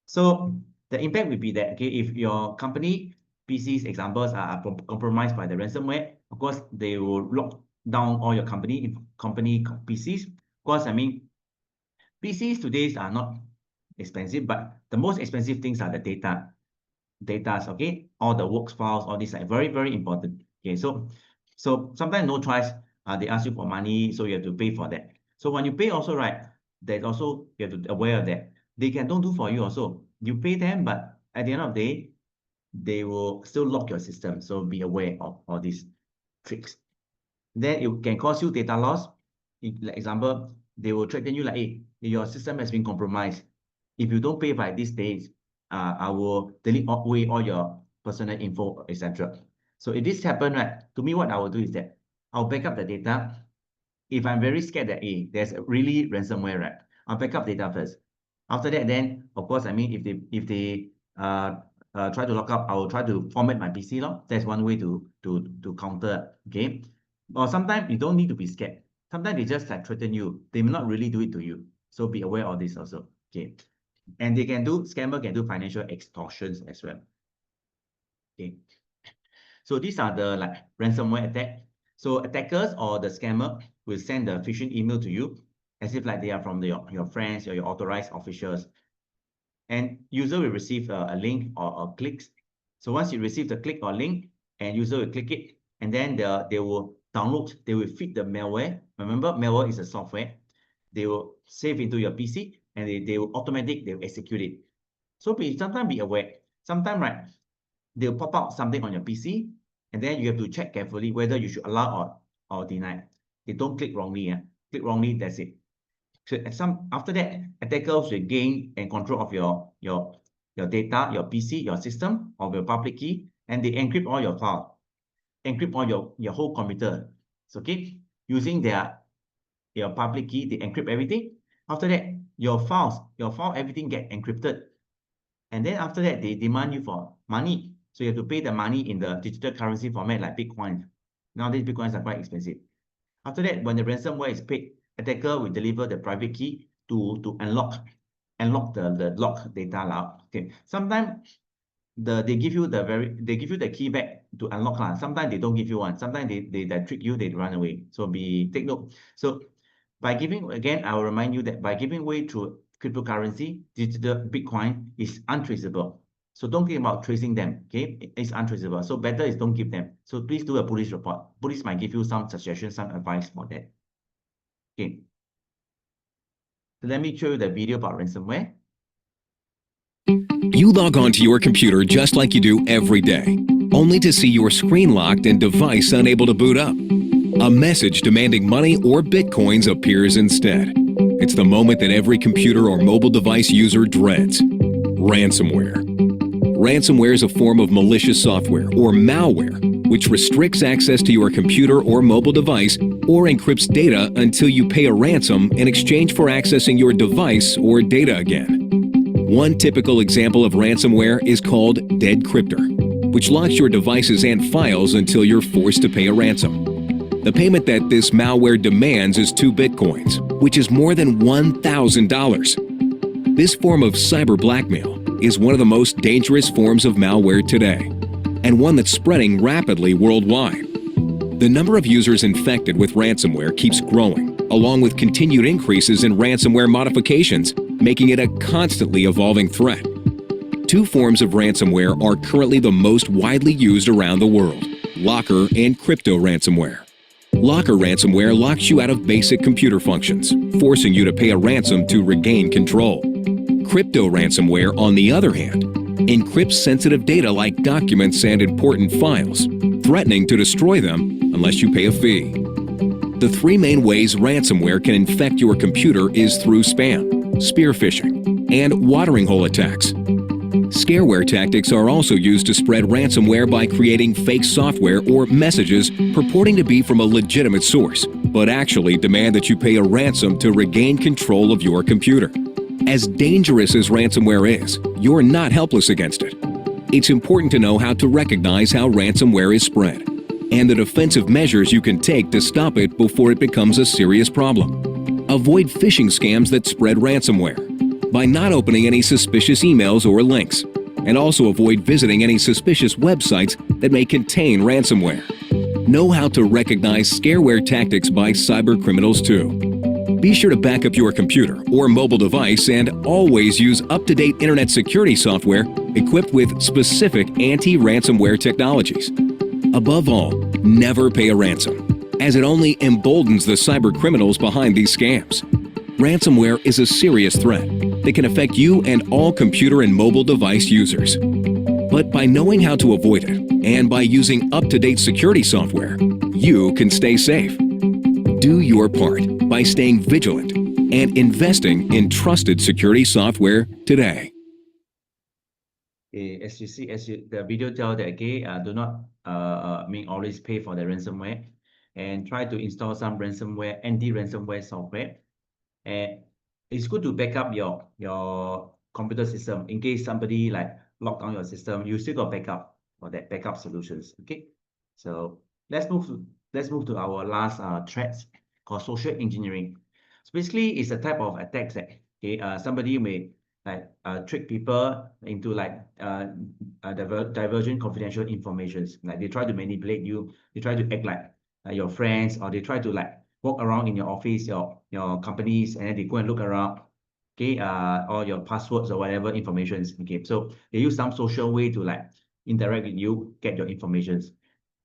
so the impact would be that, okay, if your company PCs examples are compromised by the ransomware, of course, they will lock down all your company PCs. Of course, I mean, PCs today are not expensive, but the most expensive things are the data. data, okay? All the works files, all these are very, very important. Okay, so sometimes no choice, they ask you for money, so you have to pay for that. So when you pay also, right, there's also, you have to be aware of that. They don't do for you also. You pay them, but at the end of the day, they will still lock your system. So be aware of all these tricks. Then it can cause you data loss. Like example, they will threaten you like, hey, your system has been compromised. If you don't pay by these days, I will delete away all your personal info, etc. So if this happens, right, to me, what I will do is that I'll back up the data. If I'm very scared that there's really ransomware, right, I'll back up data first. After that, then of course, I mean, if they try to lock up, I will try to format my PC. That's one way to counter. Okay, or sometimes you don't need to be scared. Sometimes they just like threaten you. They may not really do it to you. So be aware of this also. Okay, and scammer can do financial extortions as well. Okay, so these are the like ransomware attack. So attackers or the scammer will send the phishing email to you as if like they are from your friends or your authorized officials. And user will receive a link or clicks. So once you receive the click or link, and user will click it, and then they will download, they will feed the malware. Remember, malware is a software. They will save into your PC, and they will they will execute it. So sometimes be aware. Sometimes, right, they'll pop out something on your PC, and then you have to check carefully whether you should allow or deny. They don't click wrongly. Click wrongly, that's it. So after that, attackers will gain and control of your data, your PC, your system, of your public key, and they encrypt all your file, encrypt all your whole computer. So, okay, using your public key, they encrypt everything. After that, your file, everything get encrypted. And then after that, they demand you for money. So you have to pay the money in the digital currency format like Bitcoin. Nowadays, Bitcoins are quite expensive. After that, when the ransomware is paid, attacker will deliver the private key to unlock the locked data. Okay. Sometimes they give you the key back to unlock. Sometimes they don't give you one. Sometimes they trick you, they run away. So take note. So by giving, again, I will remind you that by giving away through cryptocurrency, digital Bitcoin is untraceable. So don't think about tracing them, okay? It's untraceable. So better is don't give them. So please do a police report. Police might give you some suggestions, some advice for that. Okay. So let me show you the video about ransomware. You log onto your computer just like you do every day, only to see your screen locked and device unable to boot up. A message demanding money or bitcoins appears instead. It's the moment that every computer or mobile device user dreads. Ransomware. Ransomware is a form of malicious software or malware which restricts access to your computer or mobile device or encrypts data until you pay a ransom in exchange for accessing your device or data again. One typical example of ransomware is called Deadcryptor, which locks your devices and files until you're forced to pay a ransom. The payment that this malware demands is 2 bitcoins, which is more than $1,000. This form of cyber blackmail is one of the most dangerous forms of malware today, and one that's spreading rapidly worldwide. The number of users infected with ransomware keeps growing, along with continued increases in ransomware modifications, making it a constantly evolving threat. 2 forms of ransomware are currently the most widely used around the world: locker and crypto ransomware. Locker ransomware locks you out of basic computer functions, forcing you to pay a ransom to regain control. Crypto ransomware, on the other hand, encrypts sensitive data like documents and important files, threatening to destroy them unless you pay a fee. The 3 main ways ransomware can infect your computer is through spam, spear phishing, and watering hole attacks. Scareware tactics are also used to spread ransomware by creating fake software or messages purporting to be from a legitimate source, but actually demand that you pay a ransom to regain control of your computer. As dangerous as ransomware is, you're not helpless against it. It's important to know how to recognize how ransomware is spread, and the defensive measures you can take to stop it before it becomes a serious problem. Avoid phishing scams that spread ransomware by not opening any suspicious emails or links, and also avoid visiting any suspicious websites that may contain ransomware. Know how to recognize scareware tactics by cyber criminals too. Be sure to back up your computer or mobile device and always use up-to-date internet security software equipped with specific anti-ransomware technologies. Above all, never pay a ransom, as it only emboldens the cyber criminals behind these scams. Ransomware is a serious threat that can affect you and all computer and mobile device users. But by knowing how to avoid it and by using up-to-date security software, you can stay safe. Do your part by staying vigilant and investing in trusted security software today. As you see, the video tells that, do not always pay for the ransomware, and try to install some ransomware, anti-ransomware software. And it's good to back up your computer system in case somebody like lock down your system. You still got backup for that backup solutions. Okay, so let's move to our last threats called social engineering. So basically, it's a type of attacks that somebody may trick people into diverging confidential informations. Like they try to manipulate you, they try to act like your friends, or they try to walk around in your office, your companies, and then they go and look around, all your passwords or whatever informations. Okay, so they use some social way to interact with you, get your informations.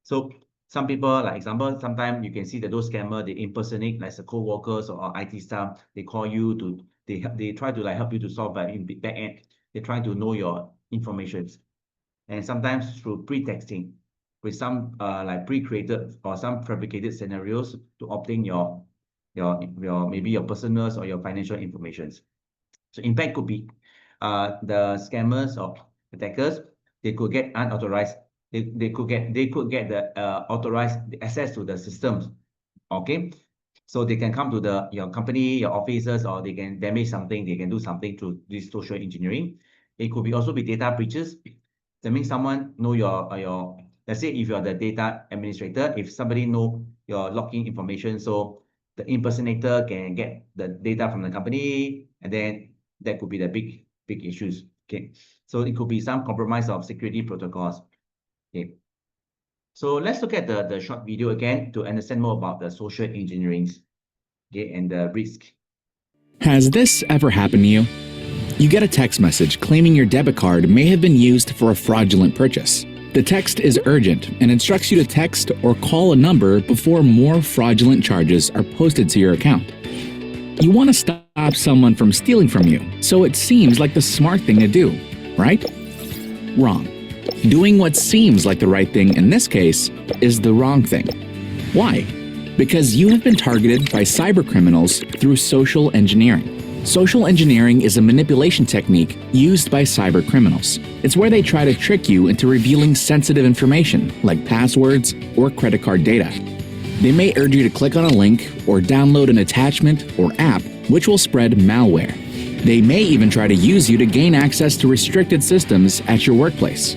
So some people, like example, sometimes you can see that those scammers, they impersonate the co-workers or IT staff. They call you to, they try to help you to solve in the back end. They try to know your informations, and sometimes through pretexting with some pre-created or some fabricated scenarios to obtain your maybe your personal or your financial informations. So impact could be the scammers or attackers, they could get unauthorized, they could get the authorized access to the systems. Okay, so they can come to your company, your offices, or they can damage something, they can do something through this social engineering. It could also be data breaches. That means someone know your let's say if you're the data administrator, if somebody know your login information, so the impersonator can get the data from the company, and then that could be the big issues. Okay, so it could be some compromise of security protocols. Okay, so let's look at the short video again to understand more about the social engineering, and the risk. Has this ever happened to you? You get a text message claiming your debit card may have been used for a fraudulent purchase. The text is urgent and instructs you to text or call a number before more fraudulent charges are posted to your account. You want to stop someone from stealing from you, so it seems like the smart thing to do, right? Wrong. Doing what seems like the right thing in this case is the wrong thing. Why? Because you have been targeted by cybercriminals through social engineering. Social engineering is a manipulation technique used by cybercriminals. It's where they try to trick you into revealing sensitive information like passwords or credit card data. They may urge you to click on a link or download an attachment or app which will spread malware. They may even try to use you to gain access to restricted systems at your workplace.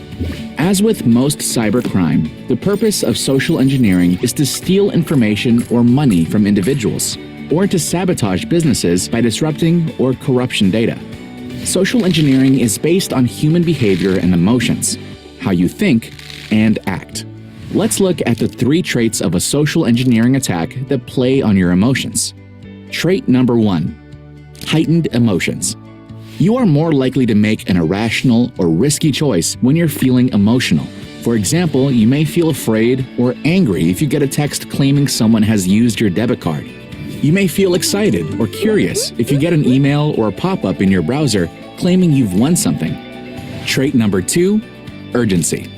As with most cybercrime, the purpose of social engineering is to steal information or money from individuals, or to sabotage businesses by disrupting or corruption data. Social engineering is based on human behavior and emotions, how you think and act. Let's look at the 3 traits of a social engineering attack that play on your emotions. Trait number 1. Heightened emotions. You are more likely to make an irrational or risky choice when you're feeling emotional. For example, you may feel afraid or angry if you get a text claiming someone has used your debit card. You may feel excited or curious if you get an email or a pop-up in your browser claiming you've won something. Trait number 2, urgency.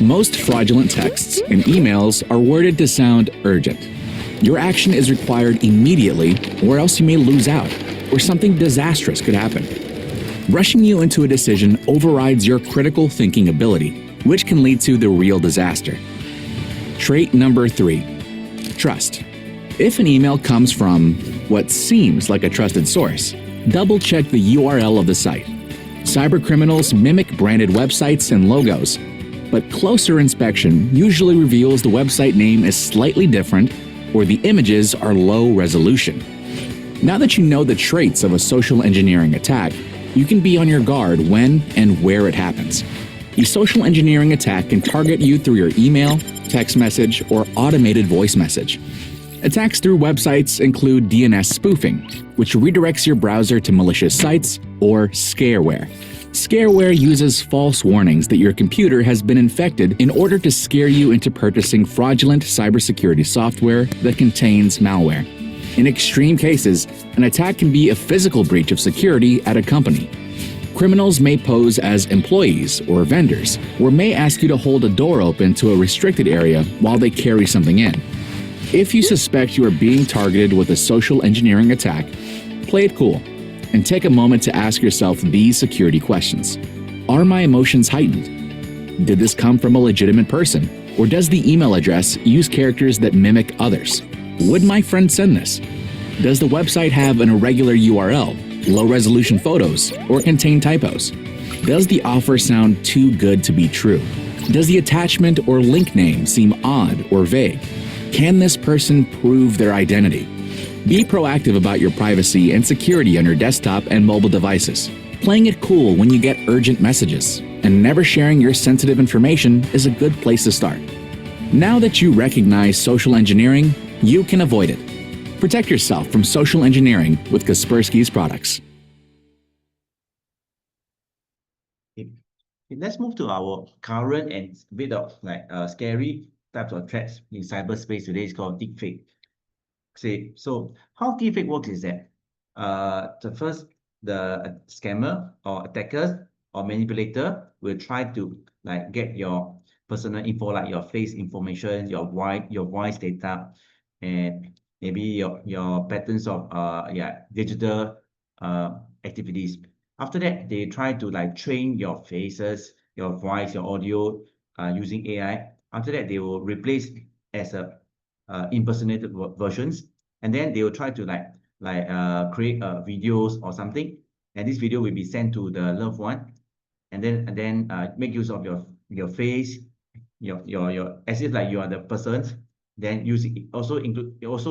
Most fraudulent texts and emails are worded to sound urgent. Your action is required immediately, or else you may lose out, or something disastrous could happen. Rushing you into a decision overrides your critical thinking ability, which can lead to the real disaster. Trait number 3, trust. If an email comes from what seems like a trusted source, double-check the URL of the site. Cybercriminals mimic branded websites and logos, but closer inspection usually reveals the website name is slightly different or the images are low resolution. Now that you know the traits of a social engineering attack, you can be on your guard when and where it happens. A social engineering attack can target you through your email, text message, or automated voice message. Attacks through websites include DNS spoofing, which redirects your browser to malicious sites, or scareware. Scareware uses false warnings that your computer has been infected in order to scare you into purchasing fraudulent cybersecurity software that contains malware. In extreme cases, an attack can be a physical breach of security at a company. Criminals may pose as employees or vendors, or may ask you to hold a door open to a restricted area while they carry something in. If you suspect you are being targeted with a social engineering attack, play it cool and take a moment to ask yourself these security questions. Are my emotions heightened? Did this come from a legitimate person? Or does the email address use characters that mimic others? Would my friend send this? Does the website have an irregular URL, low-resolution photos, or contain typos? Does the offer sound too good to be true? Does the attachment or link name seem odd or vague? Can this person prove their identity? Be proactive about your privacy and security on your desktop and mobile devices. Playing it cool when you get urgent messages, and never sharing your sensitive information is a good place to start. Now that you recognize social engineering, you can avoid it. Protect yourself from social engineering with Kaspersky's products. Let's move to our current and bit of scary types of threats in cyberspace today. It's called deepfake. So how deepfake works is that the scammer or attackers or manipulator will try to get your personal info, like your face information, your voice data, and maybe your patterns of digital activities. After that, they try to train your faces, your voice, your audio using AI. After that, they will replace as a impersonated versions, and then they will try to create videos or something, and this video will be sent to the loved one, and then make use of your face, your as if you are the person, then also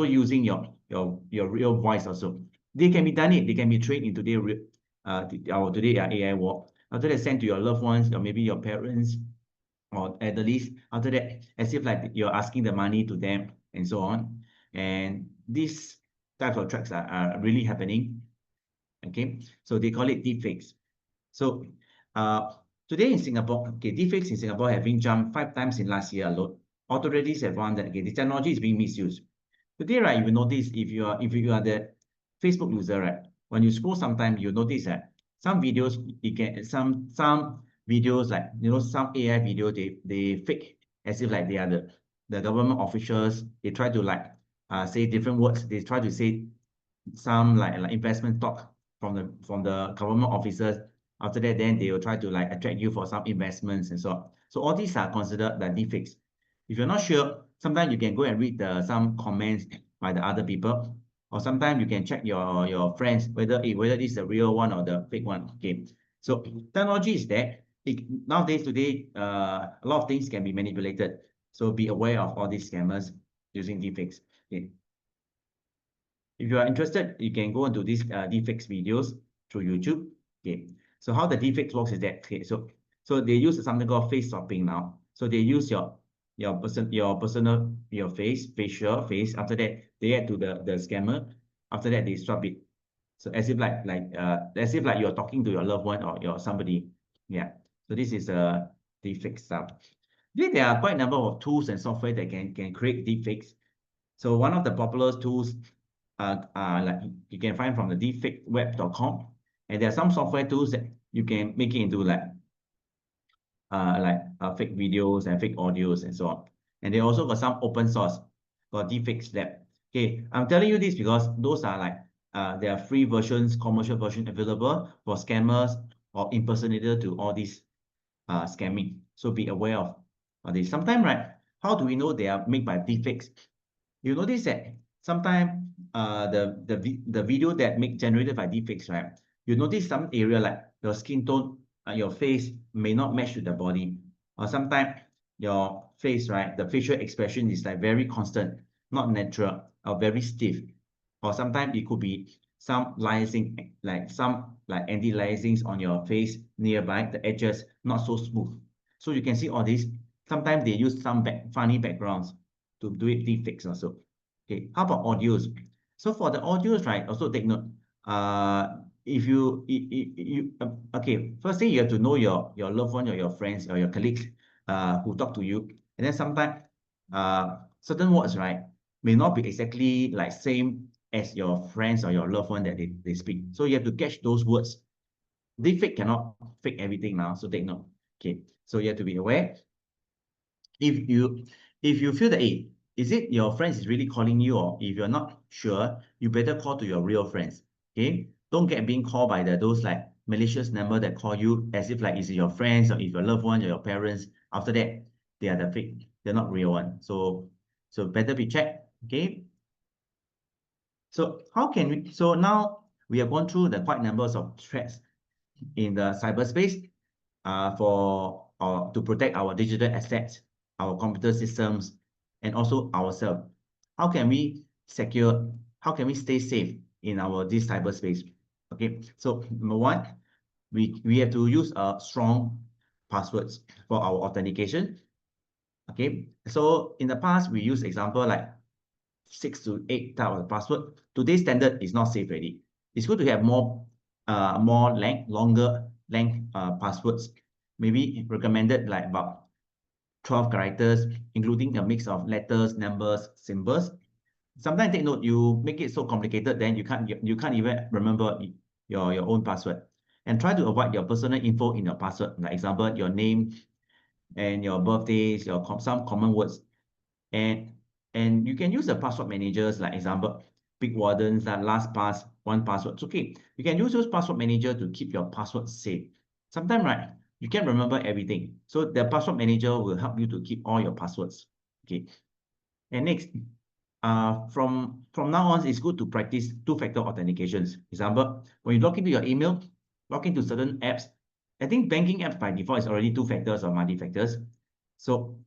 using your real voice also. They can be trained in today AI world. After that, sent to your loved ones or maybe your parents or elderly. After that, as if you're asking the money to them and so on. And these types of tracks are really happening. Okay, so they call it deepfakes. So today in Singapore, deepfakes in Singapore have been jumped 5 times in last year alone. Authorities have found that the technology is being misused. Today, right, you will notice if you are the Facebook user, right, when you scroll sometime, you notice that some videos some videos some AI video they fake as if they are the government officials. They try to say different words. They try to say some investment talk from the government officers. After that, then they will try to attract you for some investments and so on. So all these are considered deepfakes. If you're not sure, sometimes you can go and read some comments by the other people, or sometimes you can check your friends whether this is the real one or the fake one. Okay, so technology is there. Nowadays, today, a lot of things can be manipulated. So be aware of all these scammers using deepfakes. Okay. If you are interested, you can go into these deepfakes videos through YouTube. Okay. So how the deepfakes works is that, okay, so they use something called face swapping now. So they use your facial face. After that, they add to the scammer. After that, they swap it. So as if as if you're talking to your loved one or somebody. Yeah. So this is deepfake stuff. There are quite a number of tools and software that can create deepfakes. So one of the popular tools you can find from the deepfakeweb.com, and there are some software tools that you can make it into fake videos and fake audios and so on. And they also got some open source for deepfakes lab. Okay, I'm telling you this because those are there are free versions, commercial version available for scammers or impersonator to all these scamming. So be aware of this. Sometimes, right, how do we know they are made by deepfakes? You notice that sometimes the video that generated by deepfakes, right? You notice some area like your skin tone, your face may not match to the body, or sometimes your face, right? The facial expression is very constant, not natural, or very stiff, or sometimes it could be some liaising, some anti-liaisings on your face nearby, the edges not so smooth. So you can see all this. Sometimes they use some funny backgrounds to do it deepfakes also. Okay, how about audios? So for the audios, right, also take note. If okay, first thing you have to know your loved one or your friends or your colleagues who talk to you, and then sometimes certain words, right, may not be exactly like same as your friends or your loved one that they speak. So you have to catch those words. Deepfake cannot fake everything now, so take note. Okay, so you have to be aware. If you feel that, hey, is it your friends is really calling you, or if you're not sure, you better call to your real friends. Okay, don't get being called by those like malicious number that call you as if like is it your friends or if your loved ones or your parents. After that, they are the fake, they're not real one. So better be checked. Okay, so how can we, so now we have gone through the quite numbers of threats in the cyberspace for to protect our digital assets, our computer systems, and also ourselves. How can we secure? How can we stay safe in our this cyberspace? Okay, so number one, we have to use strong passwords for our authentication. Okay, so in the past we use example like 6 to 8 type of password. Today's standard is not safe already. It's good to have more longer length passwords. Maybe recommended like about 12 characters, including a mix of letters, numbers, symbols. Sometimes take note, you make it so complicated, then you can't even remember your own password. And try to avoid your personal info in your password. Like example, your name and your birthdays, some common words. And you can use the password managers, like example, big wardens, that LastPass, 1Password. It's okay. You can use those password manager to keep your password safe. Sometimes, right, you can't remember everything. So the password manager will help you to keep all your passwords. Okay. And next, from now on, it's good to practice two-factor authentications. Example, when you log into your email, log into certain apps. I think banking apps by default is already two factors or multi-factors. So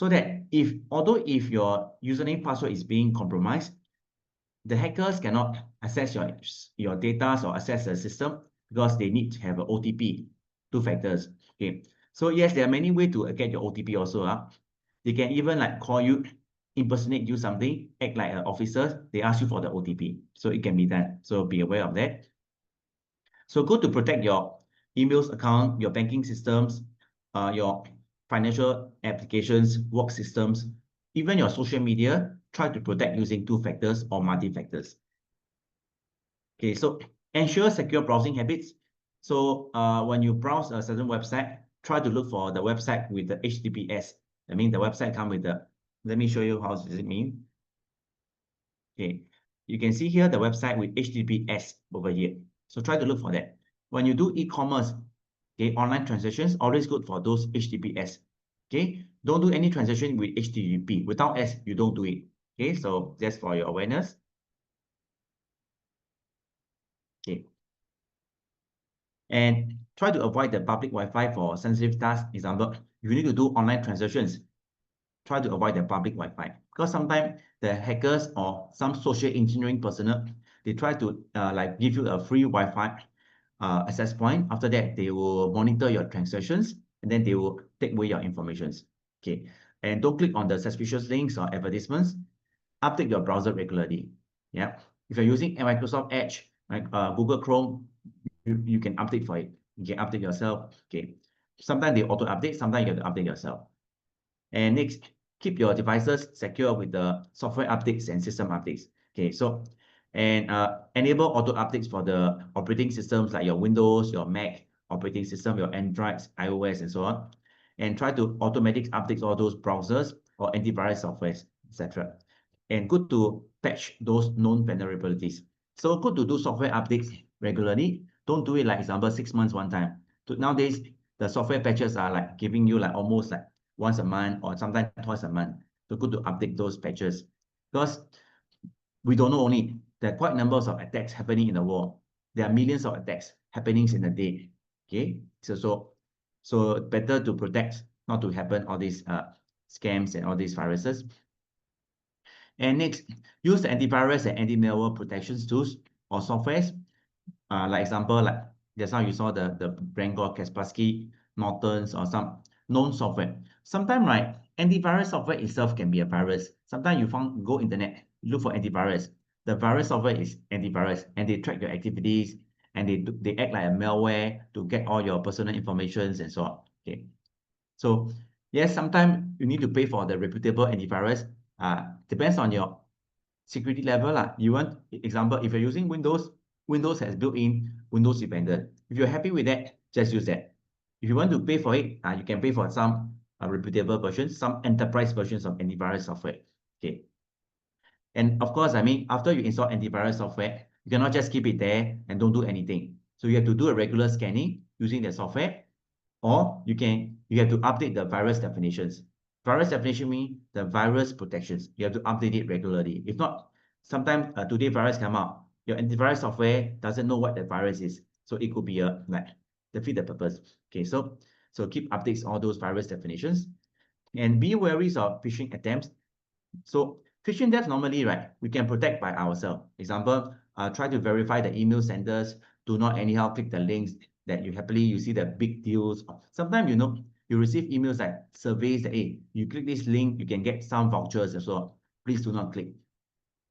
that although if your username password is being compromised, the hackers cannot access your data or access the system because they need to have an OTP, two factors. Okay. So yes, there are many ways to get your OTP also. They can even like call you, impersonate you something, act like an officer. They ask you for the OTP. So it can be done. So be aware of that. So good to protect your emails account, your banking systems, your financial applications, work systems, even your social media. Try to protect using two factors or multi-factors. Okay, so ensure secure browsing habits. So when you browse a certain website, try to look for the website with the HTTPS. I mean, the website come with the, let me show you how does it mean. Okay, you can see here the website with HTTPS over here. So try to look for that. When you do e-commerce, okay, online transactions, always good for those HTTPS. Okay, don't do any transaction with HTTP. Without S, you don't do it. Okay, so just for your awareness. Okay. And try to avoid the public Wi-Fi for sensitive tasks. Example, if you need to do online transactions, try to avoid the public Wi-Fi because sometimes the hackers or some social engineering personnel, they try to like give you a free Wi-Fi access point. After that, they will monitor your transactions and then they will take away your informations. Okay, and don't click on the suspicious links or advertisements. Update your browser regularly. Yeah, if you're using Microsoft Edge, like Google Chrome, you can update for it. You can update yourself. Okay, sometimes they auto update, sometimes you have to update yourself. And next, keep your devices secure with the software updates and system updates. Okay, so and enable auto updates for the operating systems like your Windows, your Mac operating system, your Androids, iOS, and so on. And try to automatic updates all those browsers or antivirus softwares, etc. And good to patch those known vulnerabilities. So good to do software updates regularly. Don't do it like example 6 months one time. Nowadays, the software patches are like giving you like almost like once a month or sometimes twice a month. So good to update those patches because we don't know only there are quite numbers of attacks happening in the world. There are millions of attacks happening in a day. Okay, so better to protect, not to happen all these scams and all these viruses. And next, use the antivirus and anti-malware protections tools or softwares. Like example, like just now you saw the Brangor, Kaspersky, Norton's, or some known software. Sometimes, right, antivirus software itself can be a virus. Sometimes you go internet, look for antivirus. The virus software is antivirus, and they track your activities, and they act like a malware to get all your personal informations and so on. Okay, so yes, sometimes you need to pay for the reputable antivirus. Depends on your security level lah. You want example, if you're using Windows, Windows has built-in Windows Defender. If you're happy with that, just use that. If you want to pay for it, you can pay for some reputable versions, some enterprise versions of antivirus software. Okay. And of course, I mean, after you install antivirus software, you cannot just keep it there and don't do anything. So you have to do a regular scanning using the software, or you have to update the virus definitions. Virus definition means the virus protections. You have to update it regularly. If not, sometimes today virus come out, your antivirus software doesn't know what the virus is. So it could be like defeat the purpose. Okay, so keep updates all those virus definitions, and be wary of phishing attempts. So phishing attempts normally, right, we can protect by ourselves. Example, try to verify the email senders. Do not anyhow click the links that you see the big deals. Sometimes, you receive emails like surveys that, hey, you click this link, you can get some vouchers as well. Please do not click.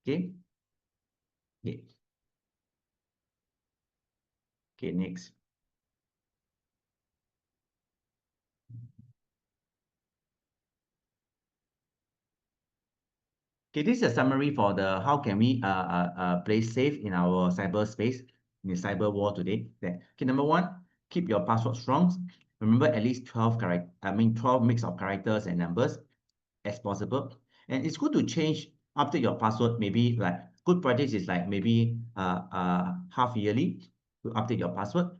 Okay. Okay. Okay, next. Okay, this is a summary for the how can we play safe in our cyberspace, in the cyber war today. Okay, number one, keep your password strong. Remember at least 12 mix of characters and numbers as possible. And it's good to update your password. Maybe like good practice is like maybe half yearly to update your password.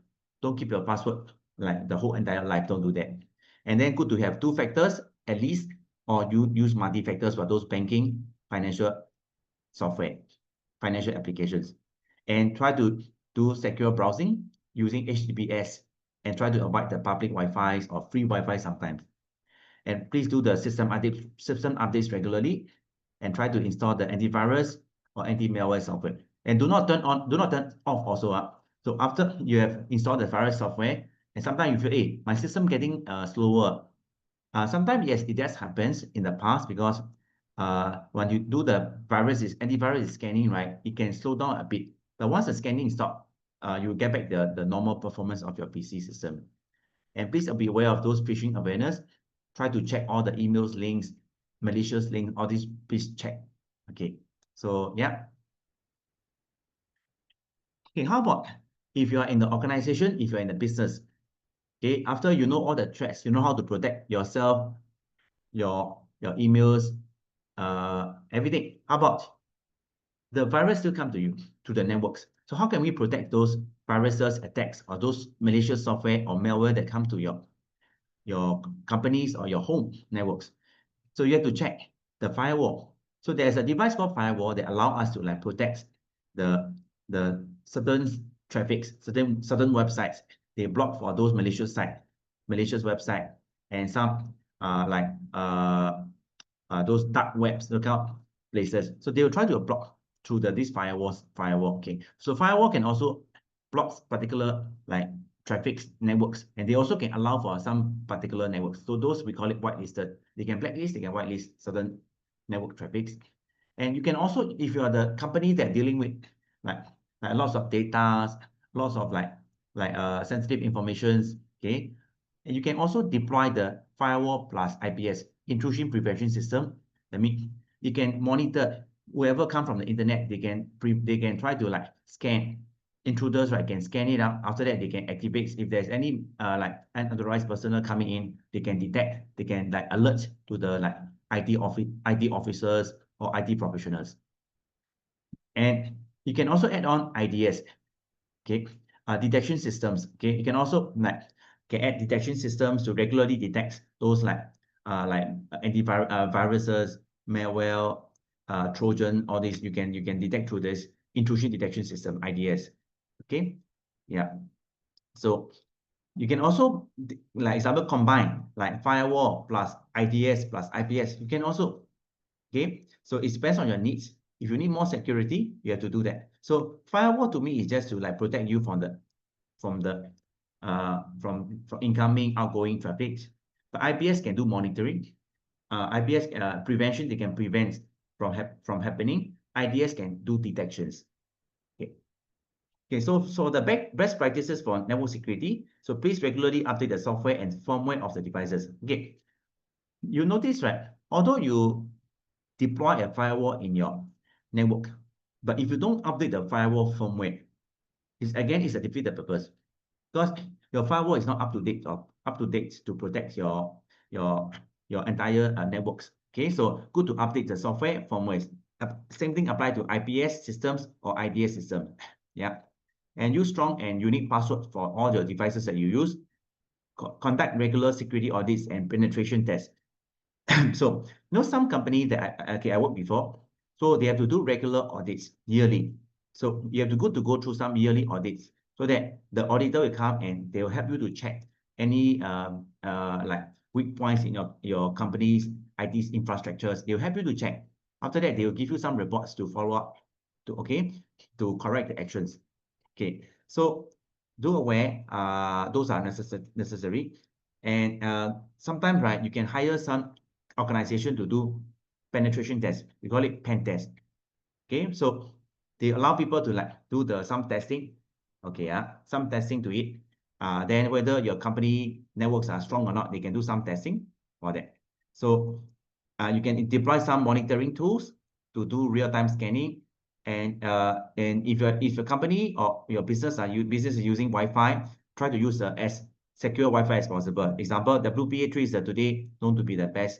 Don't keep your password like the whole entire life. Don't do that. And then good to have 2 factors at least, or you use multi-factors for those banking, financial software, financial applications. And try to do secure browsing using HTTPS, and try to avoid the public Wi-Fi or free Wi-Fi sometimes. And please do the system updates regularly, and try to install the antivirus or anti-malware software. And do not turn off also. So after you have installed the virus software, and sometimes you feel, hey, my system getting slower. Sometimes, yes, it does happens in the past, because when you do the antivirus scanning, right, it can slow down a bit. But once the scanning stops, you get back the normal performance of your PC system. And please be aware of those phishing awareness. Try to check all the emails, links, malicious links, all these, please check. Okay, so yeah. Okay, how about if you are in the organization, if you're in the business? Okay, after you know all the threats, you know how to protect yourself, your emails, everything. How about the virus still come to you, to the networks? So how can we protect those viruses, attacks, or those malicious software or malware that come to your companies or your home networks? So you have to check the firewall. So there's a device called firewall that allow us to like protect the certain traffics, certain websites. They block for those malicious website, and some those dark webs, lookout places. So they will try to block through this firewall. Okay, so firewall can also block particular like traffic networks, and they also can allow for some particular networks. So those we call it whitelisted. They can blacklist, they can whitelist certain network traffics. And you can also, if you are the company that dealing with like lots of data, lots of sensitive informations, okay, and you can also deploy the firewall plus IPS, intrusion prevention system. That means you can monitor whoever come from the internet. They can try to like scan intruders, right? Can scan it out. After that, they can activate. If there's any unauthorized personnel coming in, they can detect. They can like alert to the IT officers or IT professionals. And you can also add on IDS, okay, detection systems. Okay, you can also can add detection systems to regularly detect those viruses, malware, Trojan, all these. You can detect through this intrusion detection system, IDS. Okay, yeah. So you can also, like example, combine like firewall plus IDS plus IPS. You can also, okay. So it depends on your needs. If you need more security, you have to do that. So firewall to me is just to like protect you from incoming, outgoing traffic. But IPS can do monitoring. IPS prevention, they can prevent from happening. IDS can do detections. Okay, so the best practices for network security. So please regularly update the software and firmware of the devices. Okay, you notice, right? Although you deploy a firewall in your network, but if you don't update the firewall firmware, it's a defeated purpose, because your firewall is not up to date to protect your entire networks. Okay, so good to update the software firmware. Same thing apply to IPS systems or IDS system. Yeah. And use strong and unique passwords for all your devices that you use. Conduct regular security audits and penetration tests. So, some company that I worked before, so they have to do regular audits yearly. So you have to go through some yearly audits so that the auditor will come and they will help you to check any like weak points in your company's IT infrastructures. They will help you to check. After that, they will give you some reports to follow up to correct the actions. Okay, so do aware, those are necessary. And sometimes, right, you can hire some organization to do penetration tests. We call it pen test. Okay, so they allow people to like do some testing. Okay, some testing to it. Then whether your company networks are strong or not, they can do some testing for that. So you can deploy some monitoring tools to do real-time scanning. And if your company or your business is using Wi-Fi, try to use as secure Wi-Fi as possible. Example, WPA3 is today known to be the best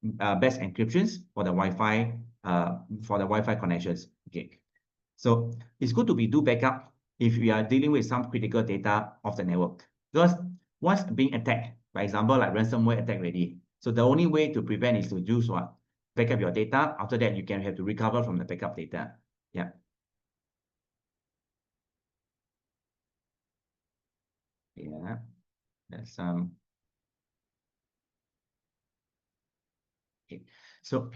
encryptions for the Wi-Fi connections. Okay, so it's good to do backup if we are dealing with some critical data of the network, because once being attacked, for example, like ransomware attack already. So the only way to prevent is to use what? Backup your data. After that, you can have to recover from the backup data. Yeah. Yeah. That's okay. So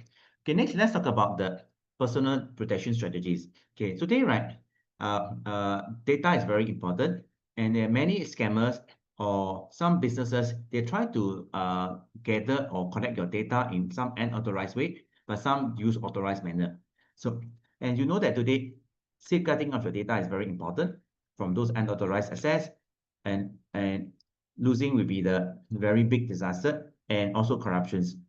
next let's talk about the personal protection strategies. Okay, today, right, data is very important, and there are many scammers or some businesses, they try to gather or collect your data in some unauthorized way, but some use authorized manner. So, and you know that today safeguarding of your data is very important from those unauthorized access, and losing will be the very big disaster, and also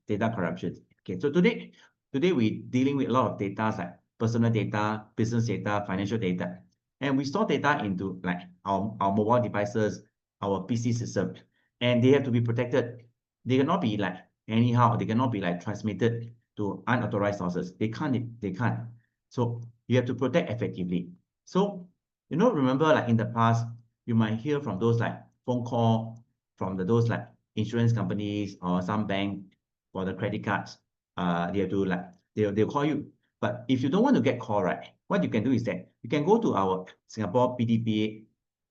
data corruptions. Okay, so today we're dealing with a lot of data like personal data, business data, financial data, and we store data into like our mobile devices, our PC system, and they have to be protected. They cannot be like anyhow. They cannot be like transmitted to unauthorized sources. They can't. So you have to protect effectively. So remember, like in the past, you might hear from those like phone call from those like insurance companies or some bank for the credit cards. They have to like they'll call you. But if you don't want to get called, right, what you can do is that you can go to our Singapore PDPA.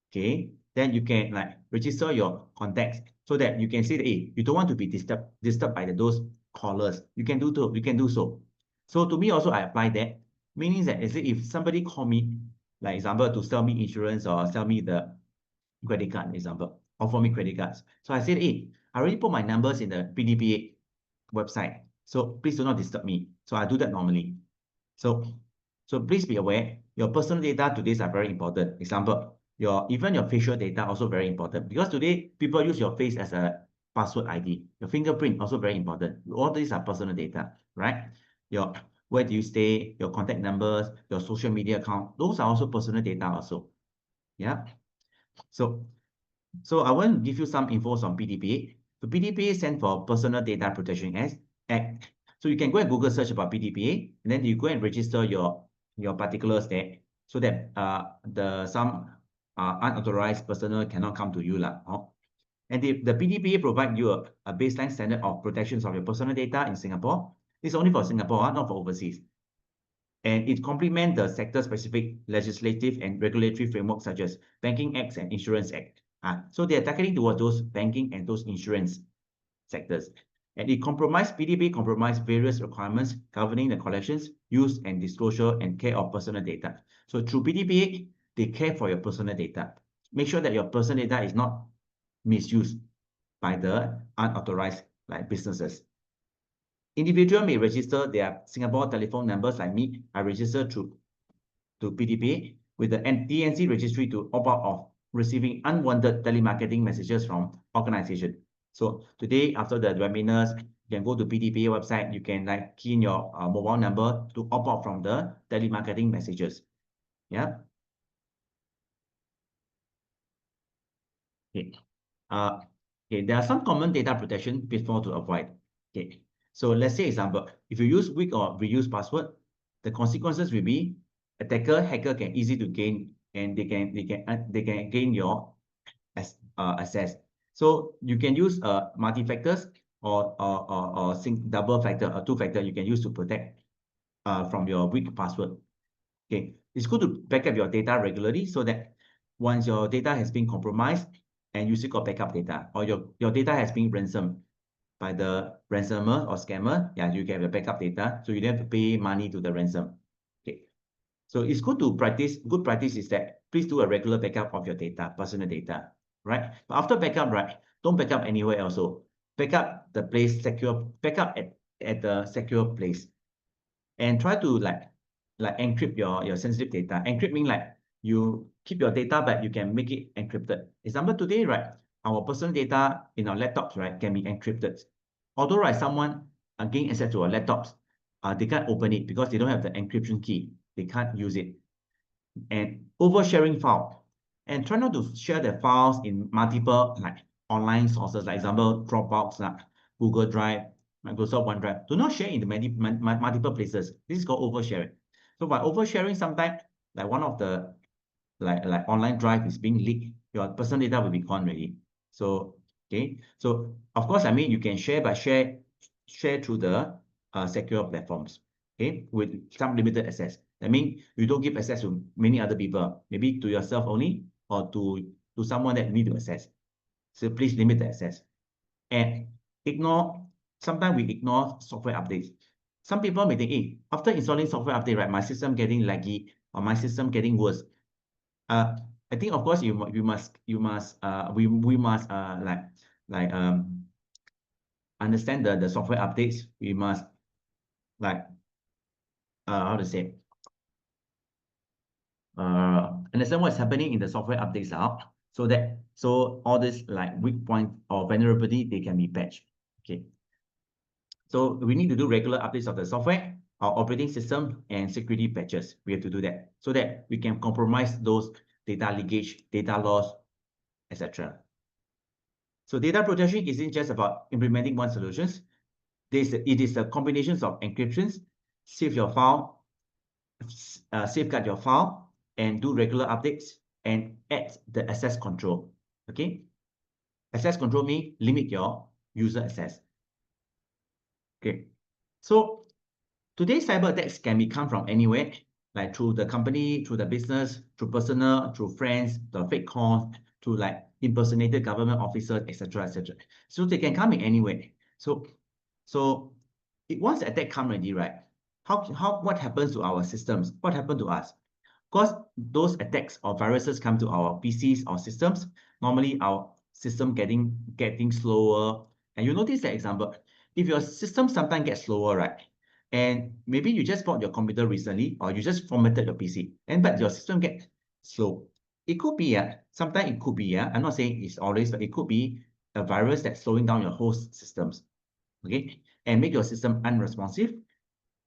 Okay, then you can like register your contacts so that you can say that, hey, you don't want to be disturbed by those callers. You can do so. So to me also, I apply that, meaning that if somebody call me, like example, to sell me insurance or sell me the credit card, example, offer me credit cards. So I said, hey, I already put my numbers in the PDPA website, so please do not disturb me. So I do that normally. So please be aware, your personal data today are very important. Example, even your facial data also very important, because today people use your face as a password ID. Your fingerprint also very important. All these are personal data, right? Where do you stay, your contact numbers, your social media account, those are also personal data also. Yeah. So I want to give you some info on PDPA. So PDPA stands for Personal Data Protection Act. So you can go and Google search about PDPA, and then you go and register your particulars there, so that some unauthorized personnel cannot come to you lah. And the PDPA provide you a baseline standard of protections of your personal data in Singapore. It's only for Singapore, not for overseas. And it complements the sector-specific legislative and regulatory frameworks such as Banking Act and Insurance Act. So they are targeting towards those banking and those insurance sectors. And PDPA compromise various requirements governing the collections, use, and disclosure and care of personal data. So through PDPA, they care for your personal data. Make sure that your personal data is not misused by the unauthorized businesses. Individual may register their Singapore telephone numbers like me. I register to PDPA with the DNC registry to opt out of receiving unwanted telemarketing messages from organization. So today, after the webinars, you can go to PDPA website. You can like key in your mobile number to opt out from the telemarketing messages. Yeah. Okay. Okay. There are some common data protection pitfall to avoid. Okay. So let's say example, if you use weak or reused password, the consequences will be hacker can easy to gain, and they can gain your access. So you can use multi-factors or double factor or two-factor you can use to protect from your weak password. Okay, it's good to back up your data regularly so that once your data has been compromised and you still got backup data, or your data has been ransomed by the ransomer or scammer, yeah, you get the backup data, so you don't have to pay money to the ransom. Okay, so it's good to practice. Good practice is that please do a regular backup of your data, personal data, right? But after backup, right, don't backup anywhere also. Backup the place secure, backup at the secure place, and try to like encrypt your sensitive data. Encrypt means like you keep your data, but you can make it encrypted. Example today, right? Our personal data in our laptops, right, can be encrypted. Although, right, someone gain access to our laptops, they can't open it because they don't have the encryption key. They can't use it. And oversharing file. And try not to share the files in multiple like online sources, like example, Dropbox, like Google Drive, Microsoft OneDrive. Do not share in the multiple places. This is called oversharing. So by oversharing, sometimes like one of the like online drive is being leaked, your personal data will be gone already. So okay, so of course, I mean you can share, but share through the secure platforms, okay, with some limited access. That means you don't give access to many other people, maybe to yourself only, or to someone that need to access. So please limit the access. And ignore, sometimes we ignore software updates. Some people may think, hey, after installing software update, right, my system getting laggy or my system getting worse. I think of course we must understand the software updates. We must like how to say understand what's happening in the software updates now, so all this like weak point or vulnerability, they can be patched. Okay, so we need to do regular updates of the software, our operating system, and security patches. We have to do that so that we can compromise those data leakage, data loss, etc. So data protection isn't just about implementing one solutions. It is a combination of encryptions, save your file, safeguard your file, and do regular updates, and add the access control. Okay, access control means limit your user access. Okay, so today's cyber attacks can come from anywhere, like through the company, through the business, through personal, through friends, the fake calls, to like impersonated government officers, etc., etc. So they can come in anywhere. So once the attack come already, right? What happens to our systems? What happened to us? Because those attacks or viruses come to our PCs or systems, normally our system getting slower. And you notice that example, if your system sometimes gets slower, right? And maybe you just bought your computer recently, or you just formatted your PC, but your system gets slow. It could be, sometimes it could be, I'm not saying it's always, but it could be a virus that's slowing down your host systems, okay? And make your system unresponsive.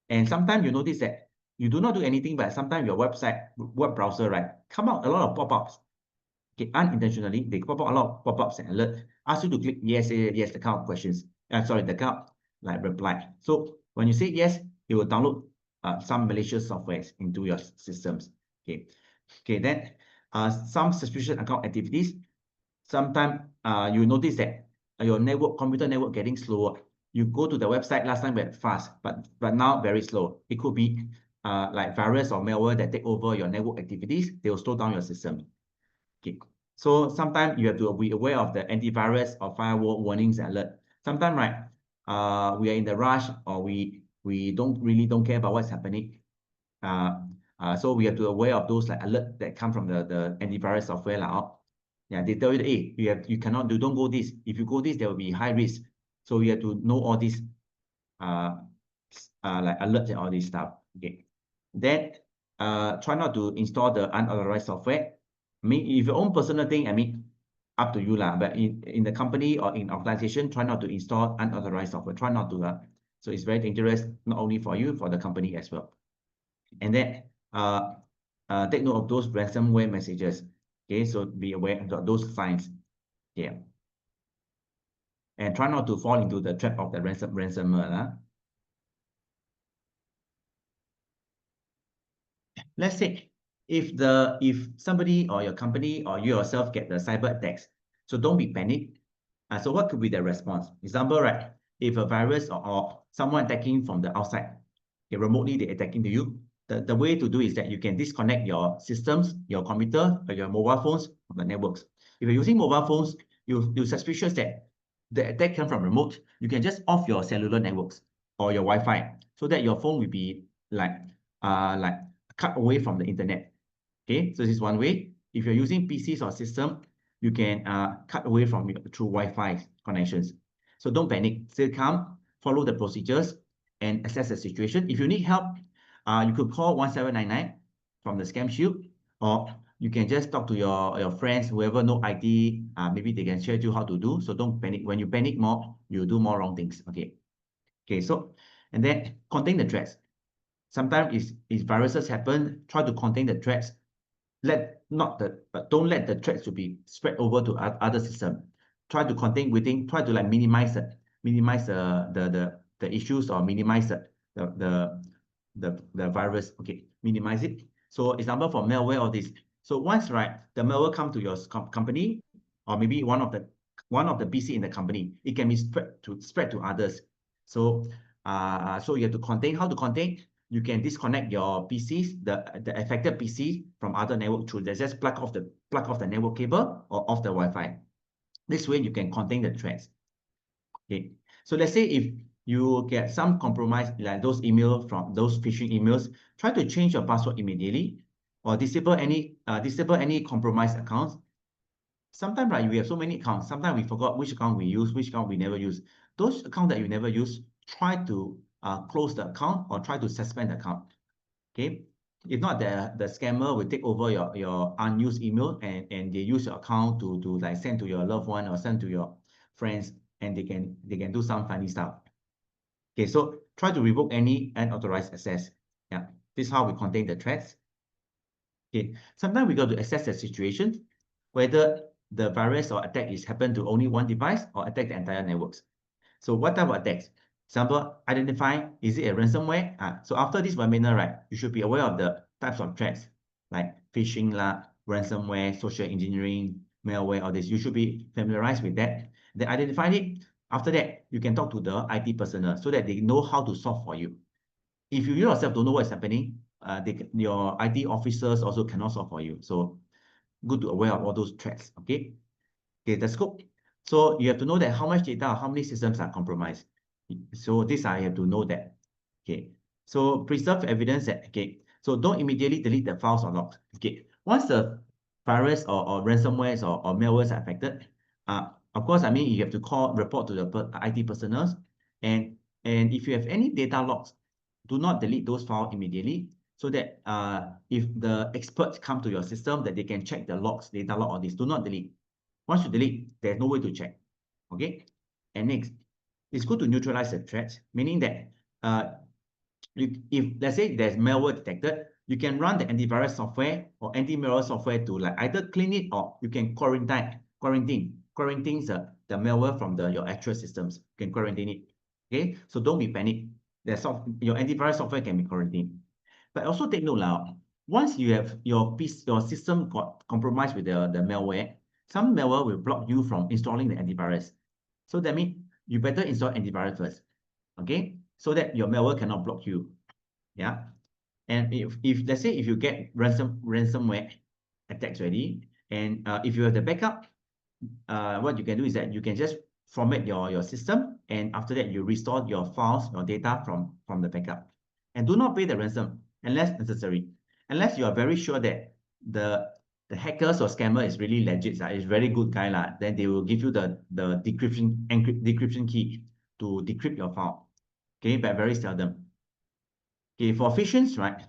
And sometimes you notice that you do not do anything, but sometimes your web browser, right, come out a lot of pop-ups. Okay, unintentionally, they pop out a lot of pop-ups and alert, ask you to click yes, yes, the kind of questions. Sorry, the kind of like reply. So when you say yes, it will download some malicious softwares into your systems. Okay, then some suspicious account activities. Sometimes you notice that your computer network getting slower. You go to the website, last time went fast, but now very slow. It could be like virus or malware that take over your network activities. They will slow down your system. Okay, so sometimes you have to be aware of the antivirus or firewall warnings and alert. Sometimes, right, we are in the rush, or we don't care about what's happening. So we have to be aware of those like alert that come from the antivirus software now. Yeah, they tell you, hey, you cannot do, don't go this. If you go this, there will be high risk. So you have to know all this. like alerts and all this stuff. Okay. Then try not to install the unauthorized software. I mean, if your own personal thing, I mean, up to you lah. But in the company or in organization, try not to install unauthorized software. Try not to. So it's very dangerous, not only for you, for the company as well. And then take note of those ransomware messages. Okay, so be aware of those signs. Yeah. And try not to fall into the trap of the ransomware. Let's say if somebody or your company or you yourself get the cyber attacks, so don't be panicked. So what could be the response? Example, right? If a virus or someone attacking from the outside, remotely they're attacking to you, the way to do is that you can disconnect your systems, your computer, or your mobile phones from the networks. If you're using mobile phones, you're suspicious that the attack comes from remote, you can just off your cellular networks or your Wi-Fi so that your phone will be like cut away from the internet. Okay, so this is one way. If you're using PCs or system, you can cut away from it through Wi-Fi connections. So don't panic, stay calm, follow the procedures and assess the situation. If you need help, you could call 1799 from the Scam Shield, or you can just talk to your friends, whoever know IT, maybe they can share you how to do. So don't panic. When you panic more, you do more wrong things. Okay. Okay, so and then contain the threats. Sometimes if viruses happen, try to contain the threats. Don't let the threats to be spread over to other system. Try to contain within. Try to like minimize the issues or minimize the virus. Okay, minimize it. So example for malware or this. So once right, the malware come to your company or maybe one of the PC in the company, it can be spread to others. So so you have to contain. How to contain? You can disconnect your PCs, the affected PC from other network through just plug off the network cable or off the Wi-Fi. This way you can contain the threats. Okay. So let's say if you get some compromise like those emails from those phishing emails, try to change your password immediately or disable any compromised accounts. Sometimes right, we have so many accounts. Sometimes we forgot which account we use, which account we never use. Those accounts that you never use, try to close the account or try to suspend the account. Okay. If not, the scammer will take over your unused email and they use your account to like send to your loved one or send to your friends, and they can do some funny stuff. Okay, so try to revoke any unauthorized access. Yeah, this is how we contain the threats. Okay, sometimes we got to assess the situation, whether the virus or attack is happen to only one device or attack the entire networks. So what type of attacks? Example, identify, is it a ransomware? So after this webinar, right, you should be aware of the types of threats like phishing, ransomware, social engineering, malware, all this. You should be familiarized with that. Then identify it. After that, you can talk to the IT personnel so that they know how to solve for you. If you yourself don't know what's happening, your IT officers also cannot solve for you. So good to aware of all those threats. Okay. Okay, the scope. So you have to know that how much data, how many systems are compromised. So this I have to know that. Okay. So preserve evidence that, okay. So don't immediately delete the files or logs. Okay. Once the virus or ransomware or malware are affected, of course, I mean, you have to report to the IT personnel. And if you have any data logs, do not delete those files immediately so that if the experts come to your system, that they can check the logs, data log, all this. Do not delete. Once you delete, there's no way to check. Okay. And next, it's good to neutralize the threats, meaning that if let's say there's malware detected, you can run the antivirus software or anti-malware software to like either clean it or you can quarantine the malware from your actual systems. You can quarantine it. Okay, so don't be panicked. Your antivirus software can be quarantined. But also take note now, once you have your system got compromised with the malware, some malware will block you from installing the antivirus. So that means you better install antivirus first. Okay, so that your malware cannot block you. Yeah. And if let's say if you get ransomware attacks already, and if you have the backup, what you can do is that you can just format your system, and after that you restore your files, your data from the backup. And do not pay the ransom unless necessary. Unless you are very sure that the hackers or scammer is really legit, is very good guy, then they will give you the decryption key to decrypt your file. okay, but very seldom. Okay, for phishing, right?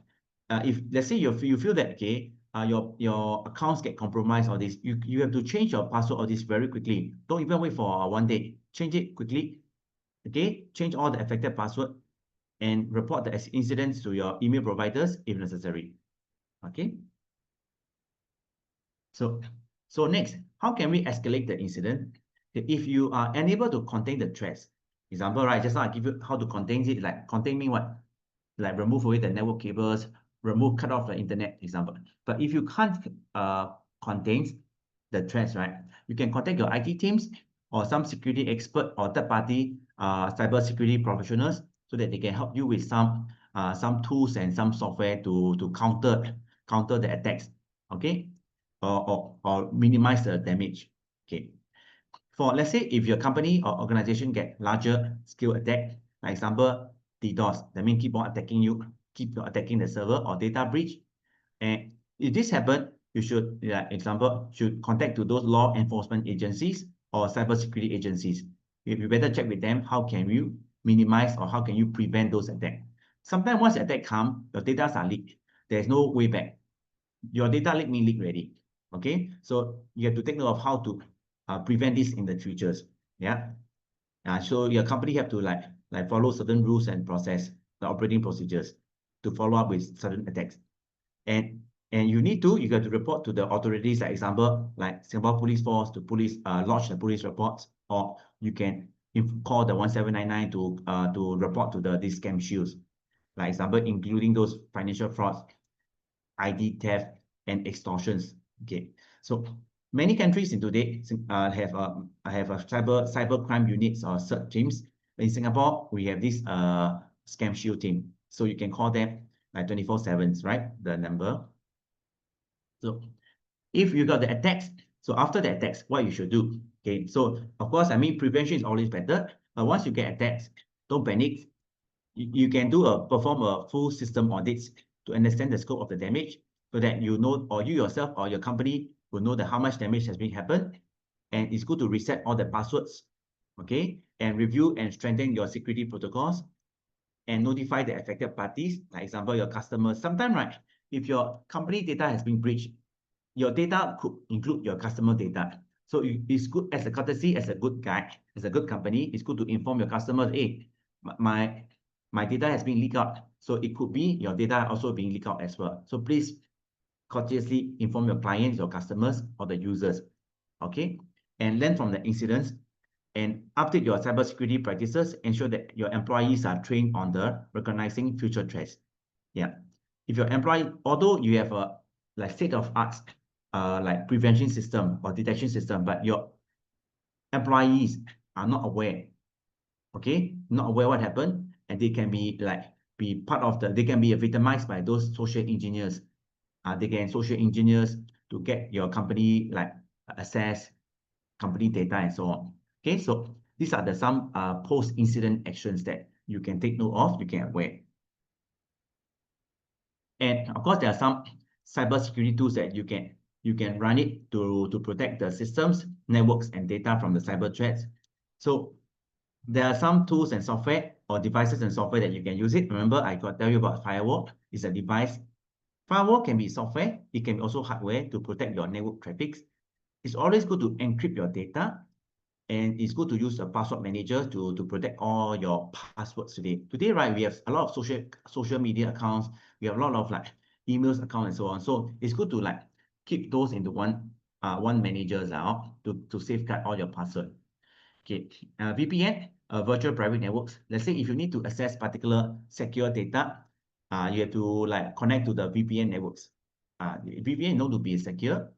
If let's say you feel that okay, your accounts get compromised or this, you have to change your password or this very quickly. Don't even wait for 1 day. Change it quickly. Okay, change all the affected password and report the incidents to your email providers if necessary. Okay. So next, how can we escalate the incident? If you are unable to contain the threats, example, right? Just now I give you how to contain it. Like contain mean what? Like remove away the network cables, cut off the internet, example. But if you can't contain the threats, right? You can contact your IT teams or some security expert or third-party cybersecurity professionals so that they can help you with some tools and some software to counter the attacks. Okay, or minimize the damage. Okay. For let's say if your company or organization get larger scale attack, for example, DDoS, that means keep on attacking you, keep on attacking the server or data breach. And if this happen, you should, example, should contact to those law enforcement agencies or cybersecurity agencies. You better check with them how can you minimize or how can you prevent those attacks. Sometimes once the attack come, your data are leaked. There's no way back. Your data leak means leak ready. Okay, so you have to take note of how to prevent this in the futures. Yeah. So your company have to like follow certain rules and process, the operating procedures to follow up with certain attacks. And you got to report to the authorities, like example, like Singapore Police Force to lodge the police reports, or you can call the 1799 to report to these scam shields, like example, including those financial frauds, ID theft, and extortions. Okay, so many countries in today have a cyber crime units or CERT teams. In Singapore, we have this scam shield team, so you can call them like 24/7, right? The number. So if you got the attacks, so after the attacks, what you should do? Okay, so of course, I mean prevention is always better. But once you get attacks, don't panic. You can perform a full system audits to understand the scope of the damage, so that you know, or you yourself or your company will know that how much damage has been happened. And it's good to reset all the passwords, okay, and review and strengthen your security protocols and notify the affected parties, like example, your customers. Sometimes, right, if your company data has been breached, your data could include your customer data. So it's good as a courtesy, as a good guy, as a good company, it's good to inform your customers, hey, my data has been leaked out. So it could be your data also being leaked out as well. So please courteously inform your clients, your customers, or the users, okay? And learn from the incidents and update your cybersecurity practices. Ensure that your employees are trained on the recognizing future threats. Yeah. If your employee, although you have a like state-of-art like prevention system or detection system, but your employees are not aware, okay, not aware what happened, and they can be they can be victimized by those social engineers. They can social engineers to get your company access company data and so on. Okay, so these are some post-incident actions that you can take note of, you can aware. And of course, there are some cybersecurity tools that you can run it to protect the systems, networks, and data from the cyber threats. So there are some tools and software or devices and software that you can use it. Remember, I got tell you about firewall. It's a device. Firewall can be software. It can be also hardware to protect your network traffic. It's always good to encrypt your data, and it's good to use a password manager to protect all your passwords today. Today, right, we have a lot of social media accounts. We have a lot of emails account and so on. So it's good to keep those into one manager out to safeguard all your password. Okay, VPN, virtual private networks. Let's say if you need to access particular secure data, you have to connect to the VPN networks. VPN known to be secure.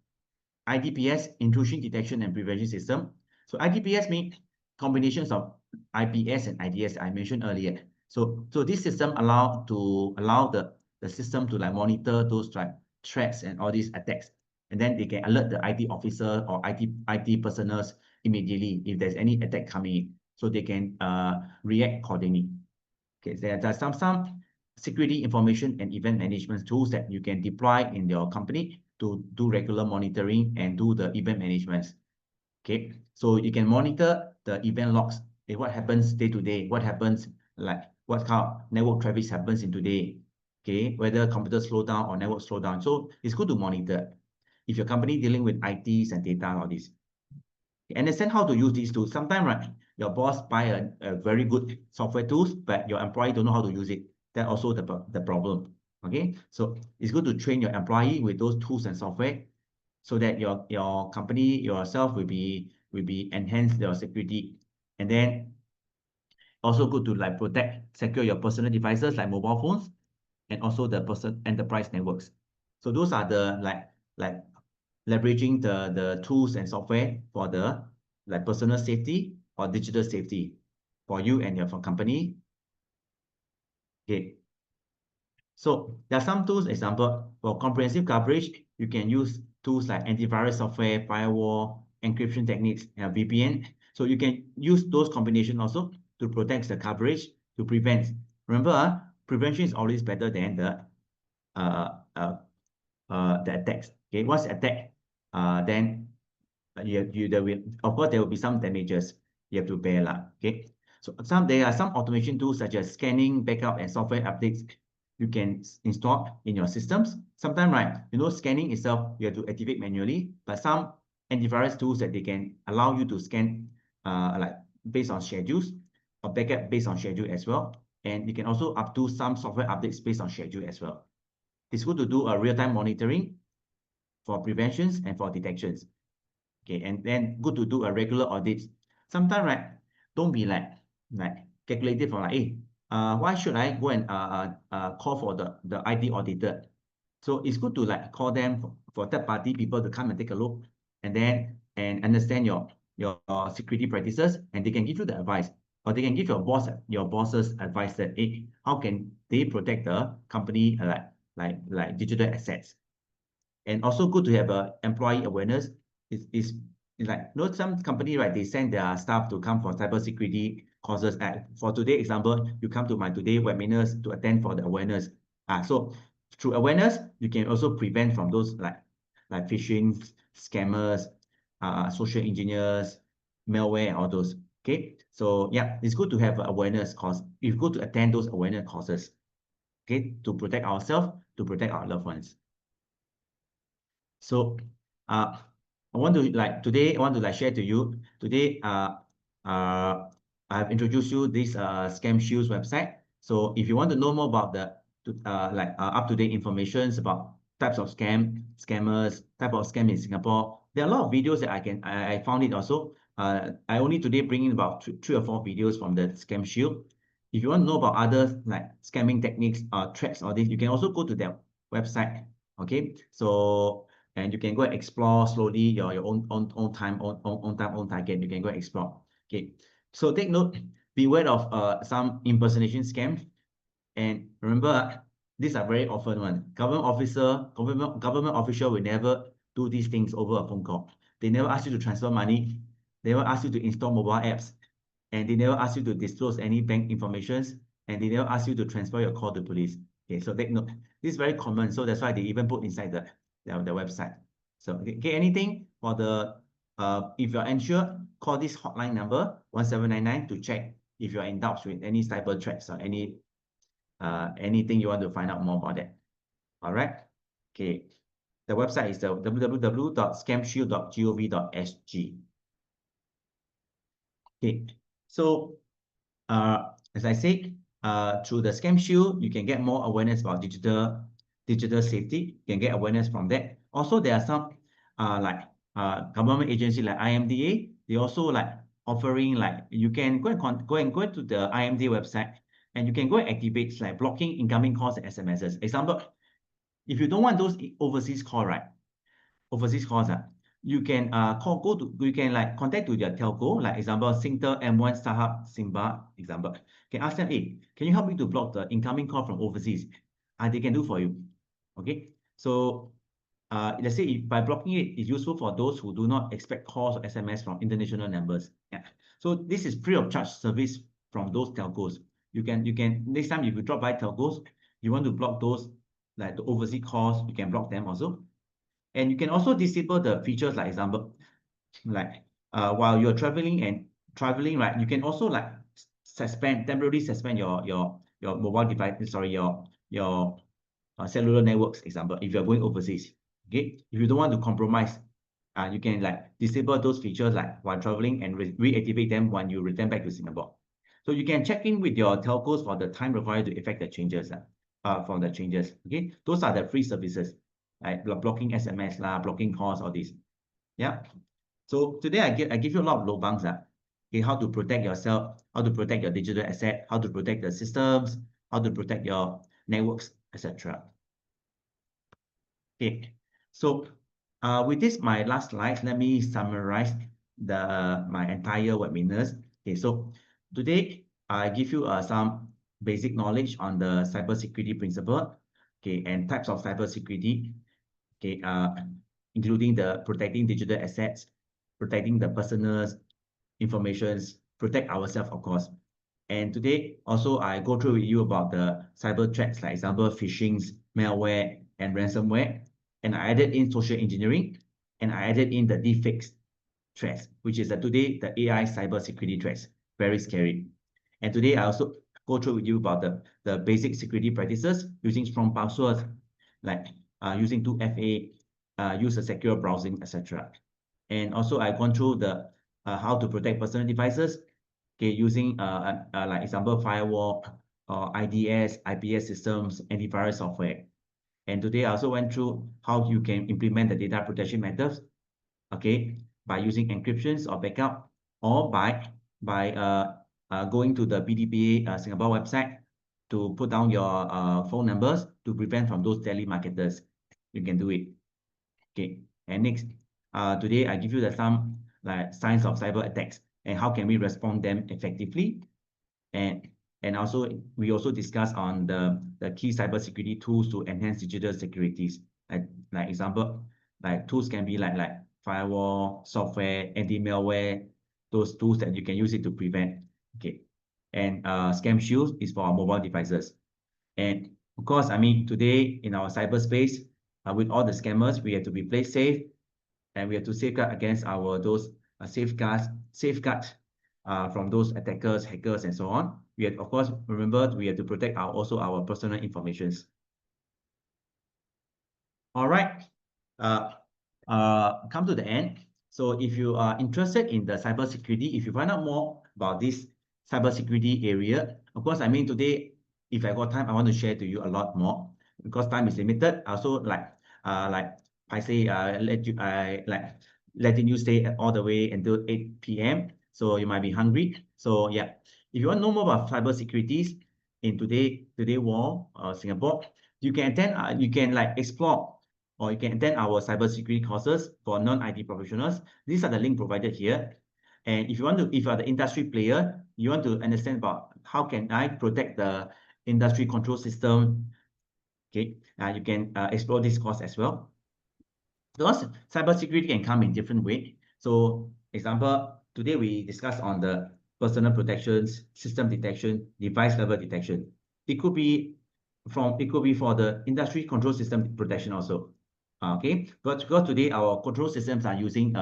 IDPS, intrusion detection and prevention system. So IDPS means combinations of IPS and IDS I mentioned earlier. So this system allow the system to monitor those threats and all these attacks, and then they can alert the IT officer or IT personnel immediately if there's any attack coming in, so they can react accordingly. Okay, there are some security information and event management tools that you can deploy in your company to do regular monitoring and do the event management. Okay, so you can monitor the event logs, what happens day to day, what happens what kind of network traffic happens in today, okay, whether computers slow down or network slow down. So it's good to monitor if your company dealing with ITs and data and all this. Understand how to use these tools. Sometimes, right, your boss buy a very good software tools, but your employee don't know how to use it. That's also the problem. Okay, so it's good to train your employee with those tools and software, so that your company yourself will be enhance your security. And then also good to like secure your personal devices like mobile phones, and also the enterprise networks. So those are the like leveraging the tools and software for the like personal safety or digital safety for you and your company. Okay. So there are some tools, example, for comprehensive coverage, you can use tools like antivirus software, firewall, encryption techniques, and VPN. So you can use those combinations also to protect the coverage, to prevent. Remember, prevention is always better than the attacks. Okay, once attack, then there will, of course, there will be some damages you have to bear lah. Okay, so there are some automation tools such as scanning, backup, and software updates you can install in your systems. Sometimes, right, scanning itself you have to activate manually, but some antivirus tools that they can allow you to scan like based on schedules, or backup based on schedule as well. And you can also up to some software updates based on schedule as well. It's good to do a real-time monitoring for preventions and for detections. Okay, and then good to do a regular audit. Sometimes, right, don't be like calculative for like, hey, why should I go and call for the IT auditor? So it's good to like call them for third-party people to come and take a look, and then understand your security practices, and they can give you the advice, or they can give your bosses advice that, hey, how can they protect the company like digital assets. And also good to have a employee awareness. Is like, some company, right, they send their staff to come for cybersecurity courses. For today example, you come to my today webinars to attend for the awareness. So through awareness, you can also prevent from those like phishing, scammers, social engineers, malware, all those. Okay, so yeah, it's good to have awareness course. It's good to attend those awareness courses, okay, to protect ourselves, to protect our loved ones. So I want to share to you today. I've introduced you this Scam Shields website. So if you want to know more about the up-to-date information about types of scammers, type of scam in Singapore, there are a lot of videos that I found it also. I only today bring in about three or four videos from the Scam Shield. If you want to know about other like scamming techniques, threats, or this, you can also go to their website. Okay, so and you can go and explore slowly your own time, own target. You can go and explore. Okay, so take note, beware of some impersonation scams, and remember, these are very often one. Government official will never do these things over a phone call. They never ask you to transfer money. They never ask you to install mobile apps, and they never ask you to disclose any bank informations, and they never ask you to transfer your call to police. Okay, so take note. This is very common, so that's why they even put inside the website. So okay, anything for the if you're unsure, call this hotline number 1799 to check if you're in doubt with any cyber threats or anything you want to find out more about that. All right. Okay. The website is the www.scamshield.gov.sg. Okay. So as I said, through the Scam Shield, you can get more awareness about digital safety. You can get awareness from that. Also, there are some government agency like IMDA. They also like offering, like, you can go to the IMDA website, and you can go and activate like blocking incoming calls and SMSs. Example, if you don't want those overseas calls, right? Overseas calls, you can you can like contact to their telco, like example Singtel, M1, StarHub, Simba, example. You can ask them, hey, can you help me to block the incoming call from overseas? They can do for you. Okay, so let's say by blocking it is useful for those who do not expect calls or SMS from international numbers. Yeah. So this is free of charge service from those telcos. You can next time if you drop by telcos, you want to block those like the overseas calls, you can block them also. And you can also disable the features, like example, like while you're traveling, right, you can also like temporarily suspend your mobile device, sorry, your cellular networks, example, if you're going overseas. Okay, if you don't want to compromise, you can like disable those features like while traveling and reactivate them when you return back to Singapore. So you can check in with your telcos for the time required to effect the changes. From the changes. Okay, those are the free services, like blocking SMS, blocking calls, all these. Yeah. So today I give you a lot of lobangs. Okay, how to protect yourself, how to protect your digital asset, how to protect the systems, how to protect your networks, etc. Okay, so with this, my last slide, let me summarize my entire webinars. Okay, so today I give you some basic knowledge on the cybersecurity principle, okay, and types of cybersecurity, okay, including the protecting digital assets, protecting the personal informations, protect ourselves, of course. And today also I go through with you about the cyber threats, like example, phishing, malware, and ransomware. And I added in social engineering, and I added in the deepfakes threats, which is today the AI cybersecurity threats. Very scary. And today I also go through with you about the basic security practices using strong passwords, like using 2FA, use a secure browsing, etc. And also I've gone through the how to protect personal devices, okay, using like example firewall, or IDS, IPS systems, antivirus software. And today I also went through how you can implement the data protection methods, okay, by using encryptions or backup, or by going to the BDPA Singapore website to put down your phone numbers to prevent from those telemarketers. You can do it. Okay, and next, today I give you some like signs of cyber attacks and how can we respond them effectively. And also we also discuss on the key cybersecurity tools to enhance digital securities. Like example, like tools can be like firewall, software, anti-malware, those tools that you can use it to prevent. Okay, and scam shield is for our mobile devices. And of course, I mean, today in our cyberspace, with all the scammers, we have to be play safe, and we have to safeguard against those safeguard from those attackers, hackers, and so on. We have, of course, remember, we have to protect also our personal informations. All right, come to the end. So if you are interested in the cybersecurity, if you find out more about this cybersecurity area, of course, I mean, today, if I got time, I want to share to you a lot more because time is limited. Also, like I say, letting you stay all the way until 8 p.m. So you might be hungry. So yeah, if you want to know more about cybersecurities in today world, Singapore, you can attend. You can like explore, or you can attend our cybersecurity courses for non-IT professionals. These are the link provided here. And if you are the industry player, you want to understand about how can I protect the industry control system, okay, you can explore this course as well. Because cybersecurity can come in different way. So example, today we discuss on the personal protections, system detection, device level detection. It could be for the industry control system protection also. Okay, but because today our control systems are using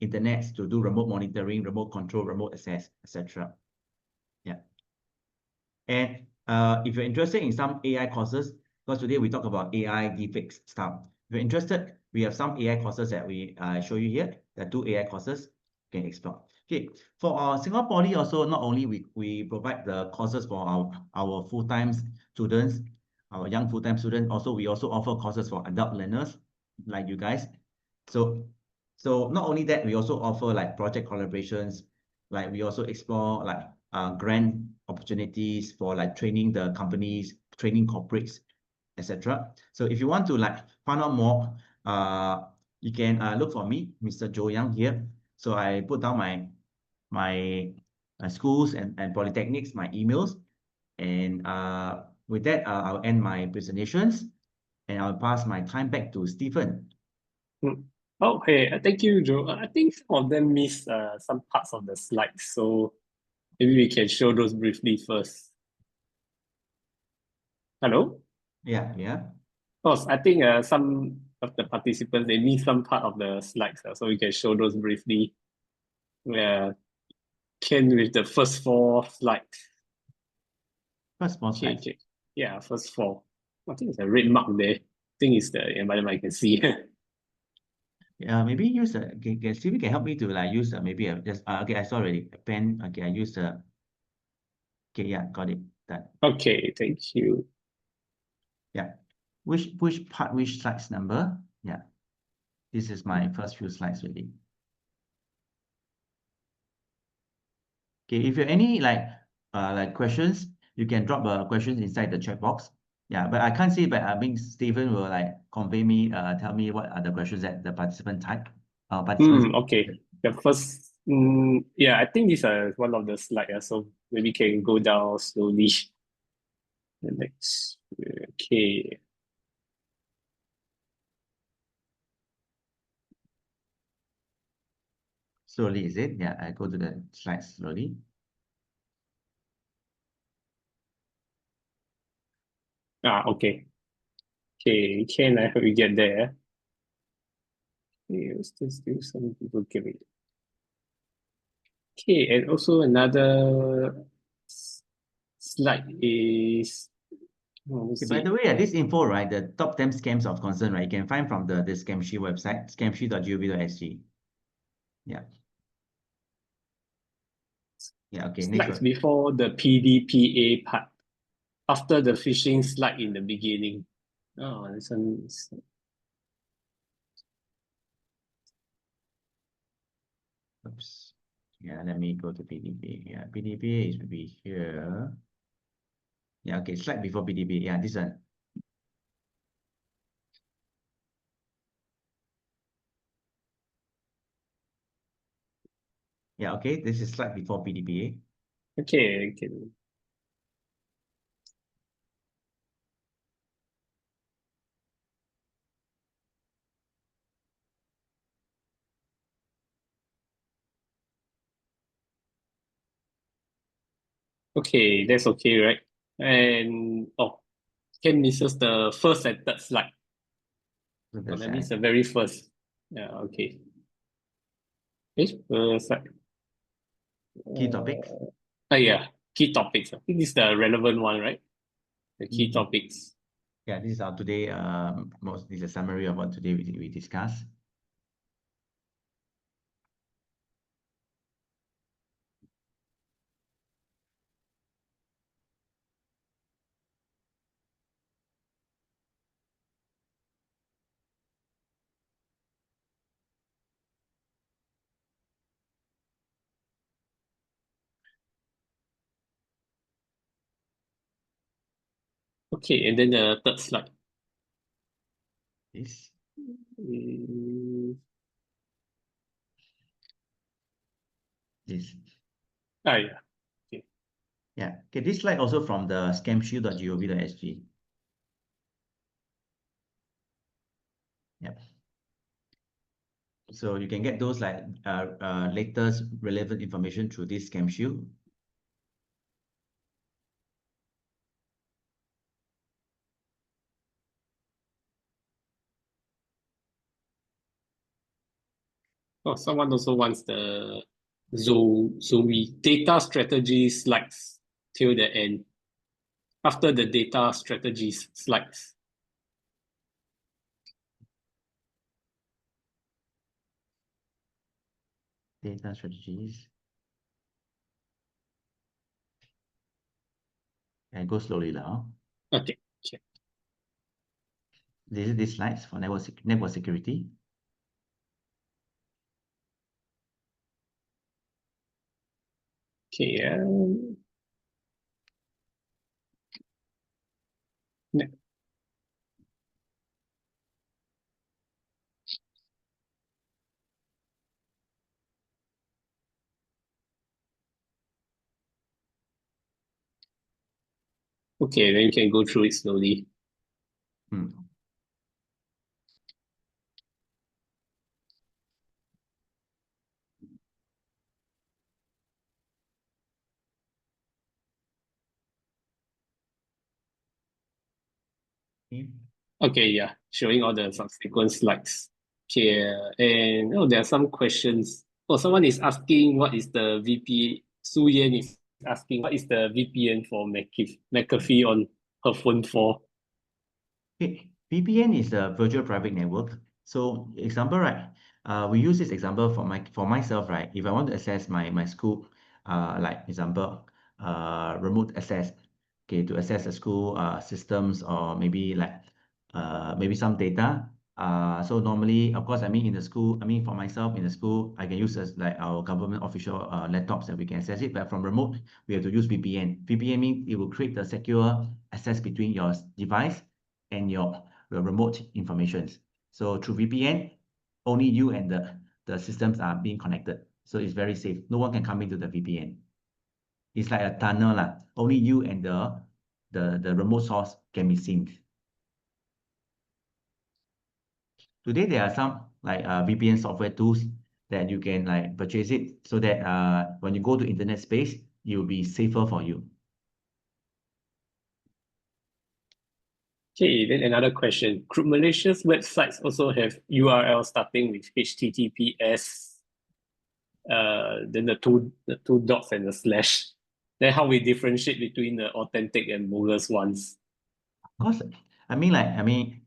internet to do remote monitoring, remote control, remote access, etc. Yeah. And if you're interested in some AI courses, because today we talk about AI deepfakes stuff. If you're interested, we have some AI courses that we show you here. There are 2 AI courses you can explore. Okay, for our Singapore Poly also, not only we provide the courses for our full-time students, our young full-time students, we also offer courses for adult learners like you guys. So not only that, we also offer like project collaborations, like we also explore like grant opportunities for like training the companies, training corporates, etc. So if you want to like find out more, you can look for me, Mr. Joe Young here. So I put down my schools and polytechnics, my emails, and with that, I'll end my presentations, and I'll pass my time back to Stephen. Oh, hey, thank you, Joe. I think some of them missed some parts of the slides, so maybe we can show those briefly first. Hello? Yeah. Of course, I think some of the participants, they missed some part of the slides, so we can show those briefly. Ken with the first 4 slides. First four Okay, slides. okay. Yeah, first four. I think it's a red mark there. I think it's the environment I can see. Maybe use a Stevie can help me to like use maybe just okay, I saw already a pen. Okay, I use the okay, yeah, got it. Done. Okay, thank you. Yeah. Which part, which slides number? Yeah. This is my first few slides already. Okay, if you have any like questions, you can drop questions inside the chat box. Yeah, but I can't see, but I think Stephen will like convey me, tell me what are the questions that the participant type. Participants. Okay. The first, yeah, I think this is one of the slides, so maybe can go down slowly. The next, okay. Slowly, is it? Yeah, I go to the slides slowly. Okay. Okay, can I hope we get there? Okay, still some people give it. Okay, and also another slide is, let's Okay, by see. the way, this info, right, the top 10 scams of concern, right, you can find from the Scamshy website, scamshy.gov.sg. Yeah. Yeah, okay, next Slides one. before the PDPA part, after the phishing slide in the beginning. Oh, this one is, Oops. Yeah, let me go to PDP. Yeah, PDP is maybe here. Yeah, okay, slide before PDP. Yeah, this one. Yeah, okay, this is slide before PDPA. okay. Okay, that's okay, right? And Ken misses the first and third slide. So Oh, that's that means the very first. Yeah, okay. Which first slide? key topics. Yeah, key topics. I think this is the relevant one, right? The key topics. Yeah, this is our today, this is a summary of what today we discussed. Okay, and then the third slide. This. Mm, This. yeah. Okay. Yeah. Okay, this slide also from the scamshield.gov.sg. Yeah. So you can get those like latest relevant information through this scam shield. Oh, someone also wants the Zoe data strategy slides till the end. After the data strategies slides. Data strategies. And go slowly now. Okay. Okay. This is these slides for network security. Okay. Okay, then you can go through it slowly. Hmm. Okay. Okay, yeah, showing all the subsequent slides. Okay, and there are some questions. Oh, someone is asking what is the VP, Su Yan is asking what is the VPN for McAfee on her phone for? Okay, VPN is a virtual private network. So example, right? We use this example for myself, right? If I want to access my school, like example, remote access, okay, to access the school systems or maybe like maybe some data. So normally, of course, I mean in the school, I mean for myself in the school, I can use as like our government official laptops that we can access it. But from remote, we have to use VPN. VPN means it will create the secure access between your device and your remote informations. So through VPN, only you and the systems are being connected. So it's very safe. No one can come into the VPN. It's like a tunnel lah. Only you and the remote source can be synced. Today there are some like VPN software tools that you can like purchase it so that when you go to internet space, it will be safer for you. Okay, then another question. Could malicious websites also have URL starting with HTTPS, then the two dots and the slash? Then how we differentiate between the authentic and bogus ones? Of course, I mean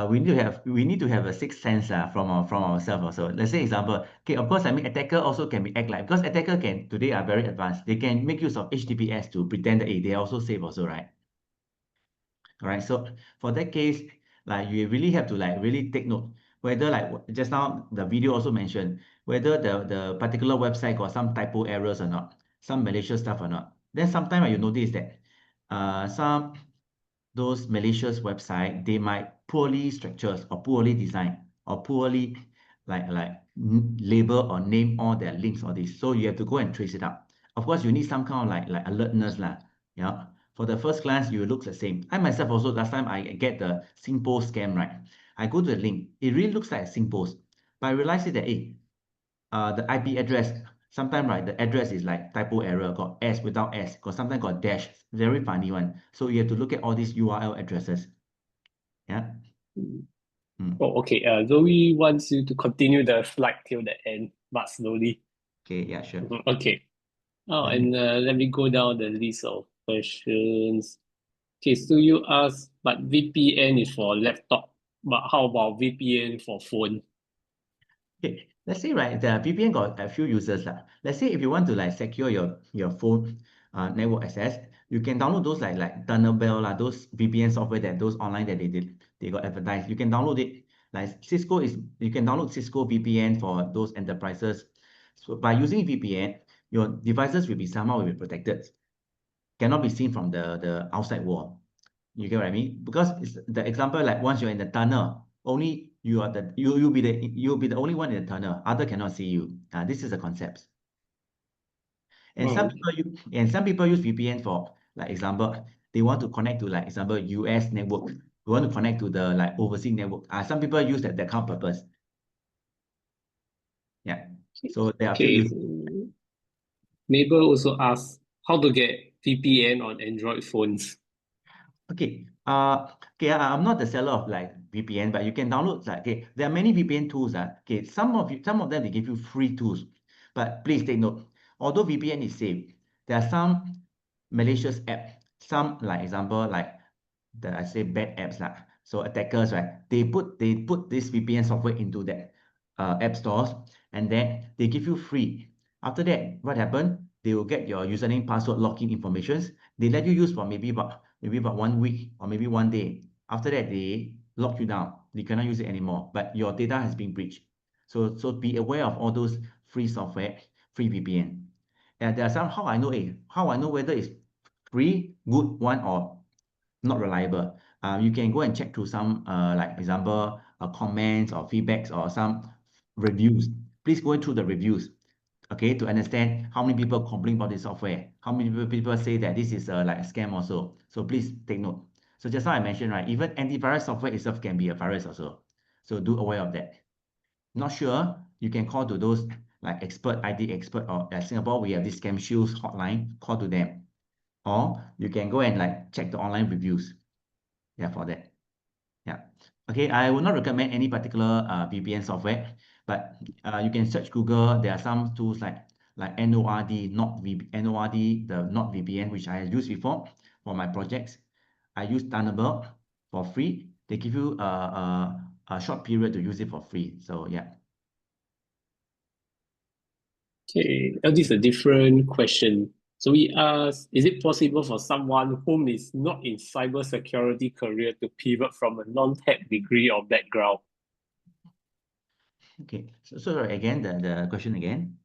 we need to have a sixth sense from ourselves also. Let's say example, okay, of course, I mean attacker also can be act like because attacker can today are very advanced. They can make use of HTTPS to pretend that they are also safe also, right? All right, so for that case, like you really have to like really take note whether like just now the video also mentioned whether the particular website got some typo errors or not, some malicious stuff or not. Then sometimes you notice that some those malicious website, they might poorly structured or poorly designed or poorly label or name all their links or this. So you have to go and trace it out. Of course, you need some kind of like alertness lah. Yeah. For the first glance, you look the same. I myself also last time I get the SingPost scam, right? I go to the link. It really looks like a SingPost, but I realized it that the IP address sometimes right the address is like typo error, got S without S, got sometimes got dash, very funny one. So you have to look at all these URL addresses. Yeah. Oh, okay. Zoe wants you to continue the slide till the end, but slowly. Okay, yeah, sure. Okay. Oh, and let me go down the list of questions. Okay, so you asked, but VPN is for laptop, but how about VPN for phone? Okay, let's say right, the VPN got a few users lah. Let's say if you want to like secure your phone network access, you can download those like Tunnelbell lah, those VPN software that those online that they got advertised. You can download it. Like you can download Cisco VPN for those enterprises. So by using VPN, your devices will be somehow will be protected, cannot be seen from the outside world. You get what I mean? Because it's the example like once you're in the tunnel, only you'll be the only one in the tunnel. Other cannot see you. This is the concept. And some people use VPN for like example, they want to connect to like example US network. We want to connect to the like overseas network. Some people use that kind of purpose. Yeah. So there are a few Okay. use. Mabel also asked how to get VPN on Android phones. Okay. I'm not the seller of like VPN, but you can download like okay, there are many VPN tools. Okay, some of them they give you free tools, but please take note. Although VPN is safe, there are some malicious app. Some like example like I say bad apps lah. So attackers right, they put this VPN software into that app stores, and then they give you free. After that, what happened? They will get your username, password, login informations. They let you use for maybe about 1 week or maybe 1 day. After that, they lock you down. You cannot use it anymore. But your data has been breached. So be aware of all those free software, free VPN. And there are some how I know whether it's free, good one or not reliable. You can go and check through some like example comments or feedbacks or some reviews. Please go through the reviews, okay, to understand how many people complain about this software, how many people say that this is like a scam also. So please take note. So just now I mentioned, right, even antivirus software itself can be a virus also. So do aware of that. Not sure, you can call to those like expert, IT expert, or at Singapore, we have this scam shields hotline, call to them. Or you can go and like check the online reviews. Yeah, for that. Yeah. Okay, I will not recommend any particular VPN software, but you can search Google. There are some tools like like NORD, the not VPN, which I used before for my projects. I use Thunderbird for free. They give you a short period to use it for free. So yeah. Okay, this is a different question. So we ask, is it possible for someone whom is not in cybersecurity career to pivot from a non-tech degree or background? Okay. So again, the question again.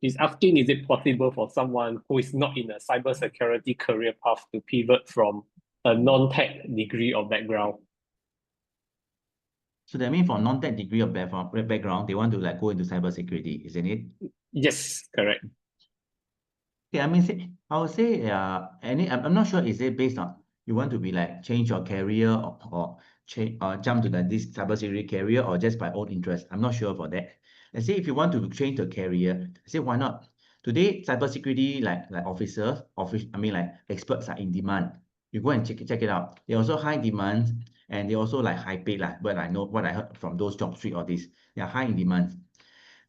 He's asking, is it possible for someone who is not in a cybersecurity career path to pivot from a non-tech degree or background? So that means for non-tech degree or background, they want to like go into cybersecurity, isn't it? Yes, correct. Okay, I mean, I would say, I'm not sure, is it based on you want to be like change your career or change or jump to this cybersecurity career or just by own interest? I'm not sure for that. Let's say if you want to change the career, I say why not? Today, cybersecurity like experts are in demand. You go and check it out. They also high demand and they also like high paid like. But I know what I heard from those job street or this, they are high in demand.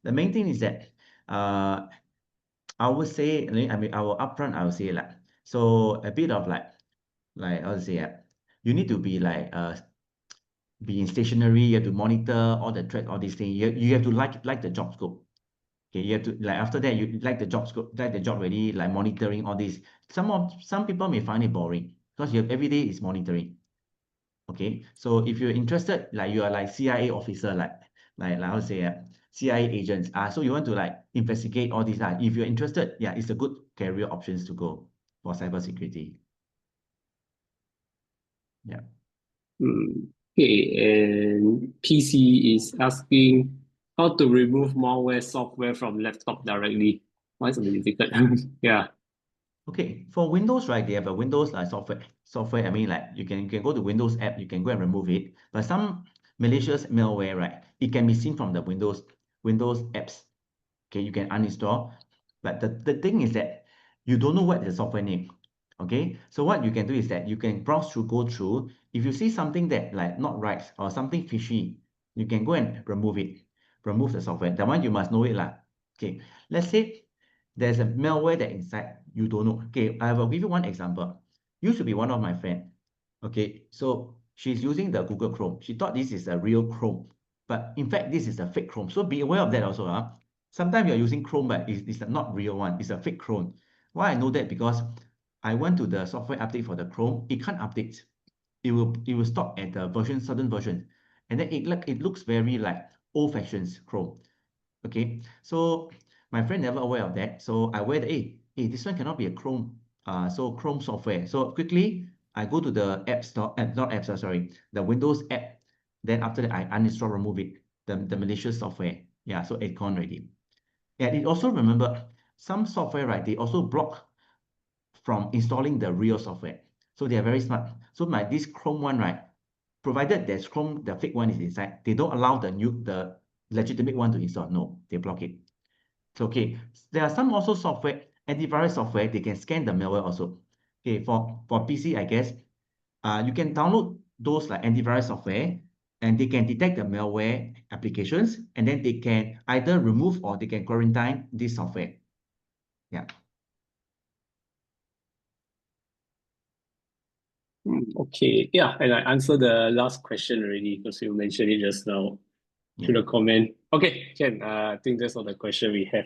The main thing is that I would say, I mean, I would say like, so a bit of like I would say, you need to be like, be in stationary, you have to monitor all the threats, all these things. You have to like the job scope. Okay, you have to like after that you like the job scope, like the job already, like monitoring all this. Some people may find it boring because you have every day is monitoring. Okay, so if you're interested, like you are like CIA officer, like I would say, CIA agents. So you want to like investigate all these. If you're interested, yeah, it's a good career options to go for cybersecurity. Yeah. Okay, and PC is asking how to remove malware software from laptop directly. Why is it difficult? Yeah. Okay, for Windows, right, they have a Windows software. I mean, like you can go to Windows app, you can go and remove it. But some malicious malware, right, it can be seen from the Windows apps. Okay, you can uninstall. But the thing is that you don't know what the software name. Okay, so what you can do is that you can browse through, go through. If you see something that like not right or something fishy, you can go and remove it. Remove the software. That one you must know it lah. Okay, let's say there's a malware that inside you don't know. Okay, I will give you one example. Used to be one of my friend. Okay, so she's using the Google Chrome. She thought this is a real Chrome, but in fact this is a fake Chrome. So be aware of that also. Sometimes you're using Chrome, but it's not real one. It's a fake Chrome. Why I know that? Because I went to the software update for the Chrome. It can't update. It will stop at the certain version, and then it looks very like old-fashioned Chrome. Okay, so my friend never aware of that. So I aware that, hey, this one cannot be a Chrome. So Chrome software. So quickly I go to the app store, not app store, sorry, the Windows app. Then after that I uninstall, remove it, the malicious software. Yeah, so it's gone already. And it also remember some software, right? They also block from installing the real software. So they are very smart. So this Chrome one, right? Provided there's Chrome, the fake one is inside, they don't allow the legitimate one to install. No, they block it. So okay, there are some also software, antivirus software, they can scan the malware also. Okay, for PC, I guess, you can download those like antivirus software and they can detect the malware applications and then they can either remove or they can quarantine this software. Yeah. Okay, yeah, and I answered the last question already because you mentioned it just now through the comment. Okay, Ken, I think that's all the question we have.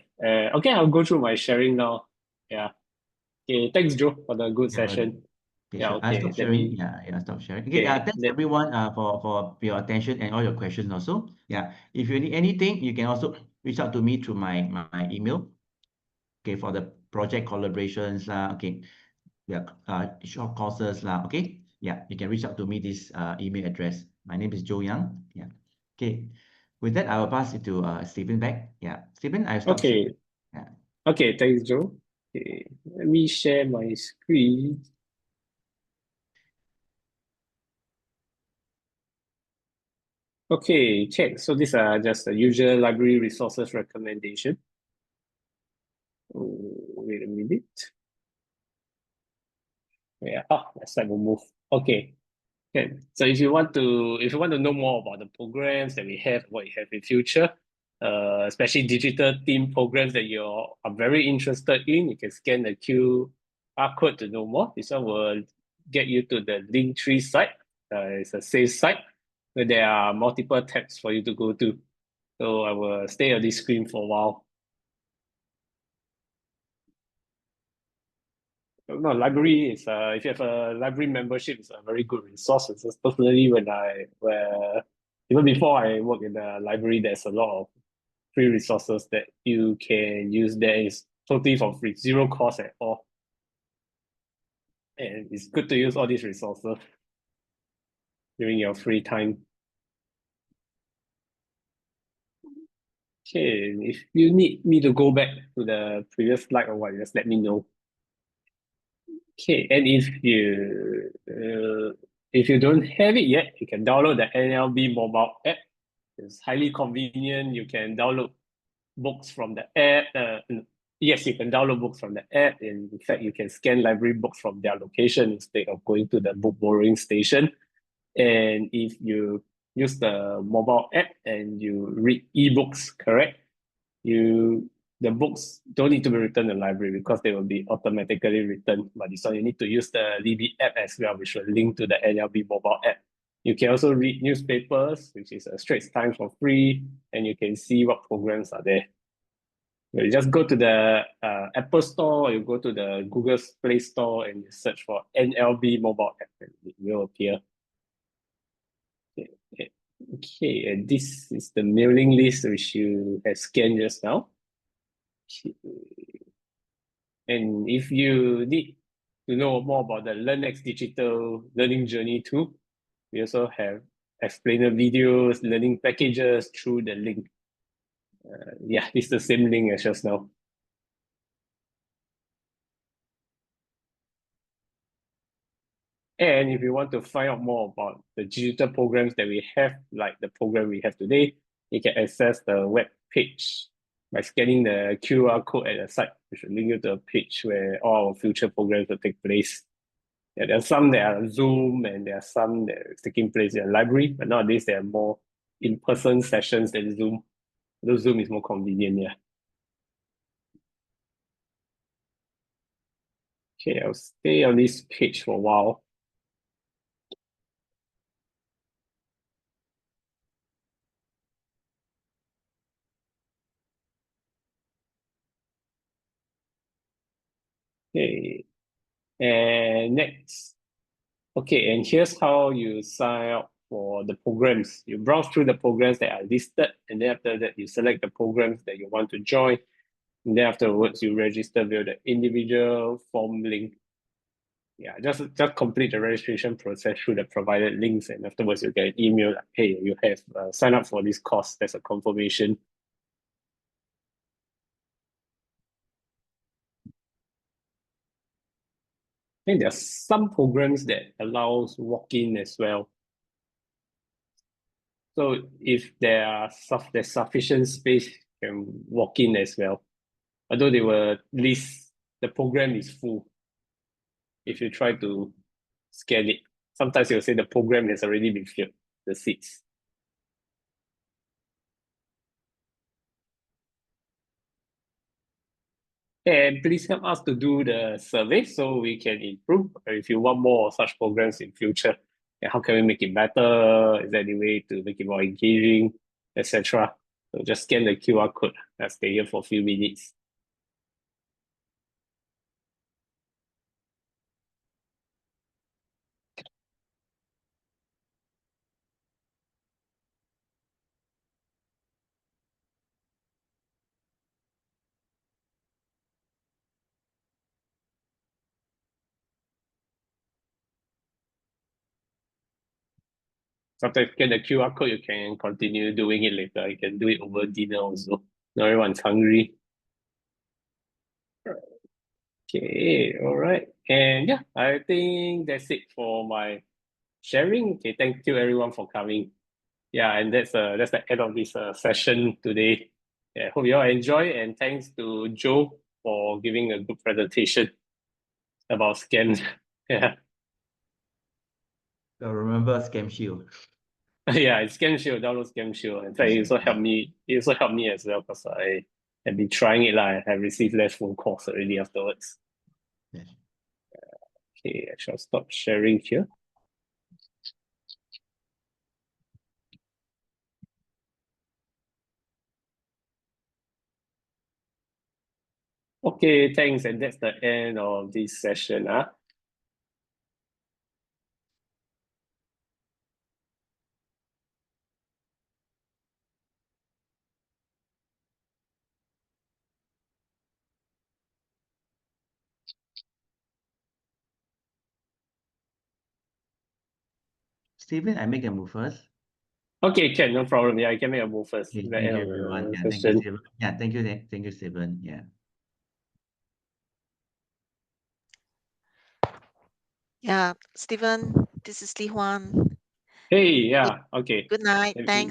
Okay, I'll go through my sharing now. Yeah. Okay, thanks, Joe, for the good session. Okay, Yeah, sure. I okay, stop sharing. Yeah, stop sharing. Okay, okay, thanks everyone for your attention and all your questions also. Yeah, if you need anything, you can also reach out to me through my email. Okay, for the project collaborations okay, yeah, short courses okay. Yeah, you can reach out to me this email address. My name is Joe Young. Yeah. Okay. With that, I will pass it to Stephen back. Yeah, Stephen, I stop sharing. Okay, Yeah. okay, thanks, Joe. Okay, let me share my screen. Okay, check. So these are just the usual library resources recommendation. Oh, wait a minute. Yeah, let's have a move. Okay. Okay. So if you want to know more about the programs that we have, what we have in future, especially digital theme programs that you are very interested in. You can scan the QR code to know more. This one will get you to the Linktree site. It's a safe site where there are multiple tabs for you to go to. So I will stay on this screen for a while. No, library is if you have a library membership, it's a very good resource. It's just personally even before I work in the library, there's a lot of free resources that you can use there. It's totally for free, zero cost at all. And it's good to use all these resources during your free time. Okay, if you need me to go back to the previous slide or what, just let me know. Okay, and if you don't have it yet, you can download the NLB mobile app. It's highly convenient. You can download books from the app. Yes, you can download books from the app. In fact, you can scan library books from their location instead of going to the book borrowing station. And if you use the mobile app and you read ebooks, correct? The books don't need to be returned in the library because they will be automatically returned. But this one, you need to use the Libby app as well, which will link to the NLB mobile app. You can also read newspapers, which is a Straits Times for free, and you can see what programs are there. You just go to the Apple Store, or you go to the Google Play Store and you search for NLB mobile app, and it will appear. Okay, and this is the mailing list which you have scanned just now. And if you need to know more about the LearnX digital learning journey too, we also have explainer videos, learning packages through the link. Yeah, it's the same link as just now. And if you want to find out more about the digital programs that we have, like the program we have today, you can access the web page by scanning the QR code at the site, which will link you to a page where all our future programs will take place. Yeah, there are some that are Zoom and there are some that are taking place in a library, but nowadays there are more in-person sessions than Zoom. Though Zoom is more convenient, yeah. Okay, I'll stay on this page for a while. Okay, and next. Okay, and here's how you sign up for the programs. You browse through the programs that are listed, and then after that, you select the programs that you want to join. And then afterwards, you register via the individual form link. Yeah, just complete the registration process through the provided links, and afterwards you get an email like, hey, you have signed up for this course. That's a confirmation. I think there's some programs that allows walk-in as well. So if there's sufficient space, you can walk in as well. Although they will list the program is full. If you try to scan it, sometimes you'll say the program has already been filled, the seats. And please help us to do the survey so we can improve. If you want more such programs in future, how can we make it better? Is there any way to make it more engaging, etc.? So just scan the QR code. I'll stay here for a few minutes. Sometimes you get the QR code, you can continue doing it later. You can do it over dinner also. Not everyone's hungry. Okay, all right. And yeah, I think that's it for my sharing. Okay, thank you everyone for coming. Yeah, and that's the end of this session today. Yeah, hope you all enjoy, and thanks to Joe for giving a good presentation about scams. Yeah. So remember Scam Shield. Yeah, it's Scam Shield. Download Scam Shield. In fact, it also helped me. It also helped me as well because I have been trying it. I have received less phone calls already afterwards. Yes. Okay, I shall stop sharing here. Okay, thanks, and that's the end of this session. Steven, I make a move first. Okay, can, no problem. Yeah, I can make a move first. Okay, The thank end you, of the everyone. Yeah, thank you, session. Steven. Yeah, thank you, Steven. Yeah. Yeah, Stephen, this is Li Huan. Hey, yeah, okay. Good night. Thanks.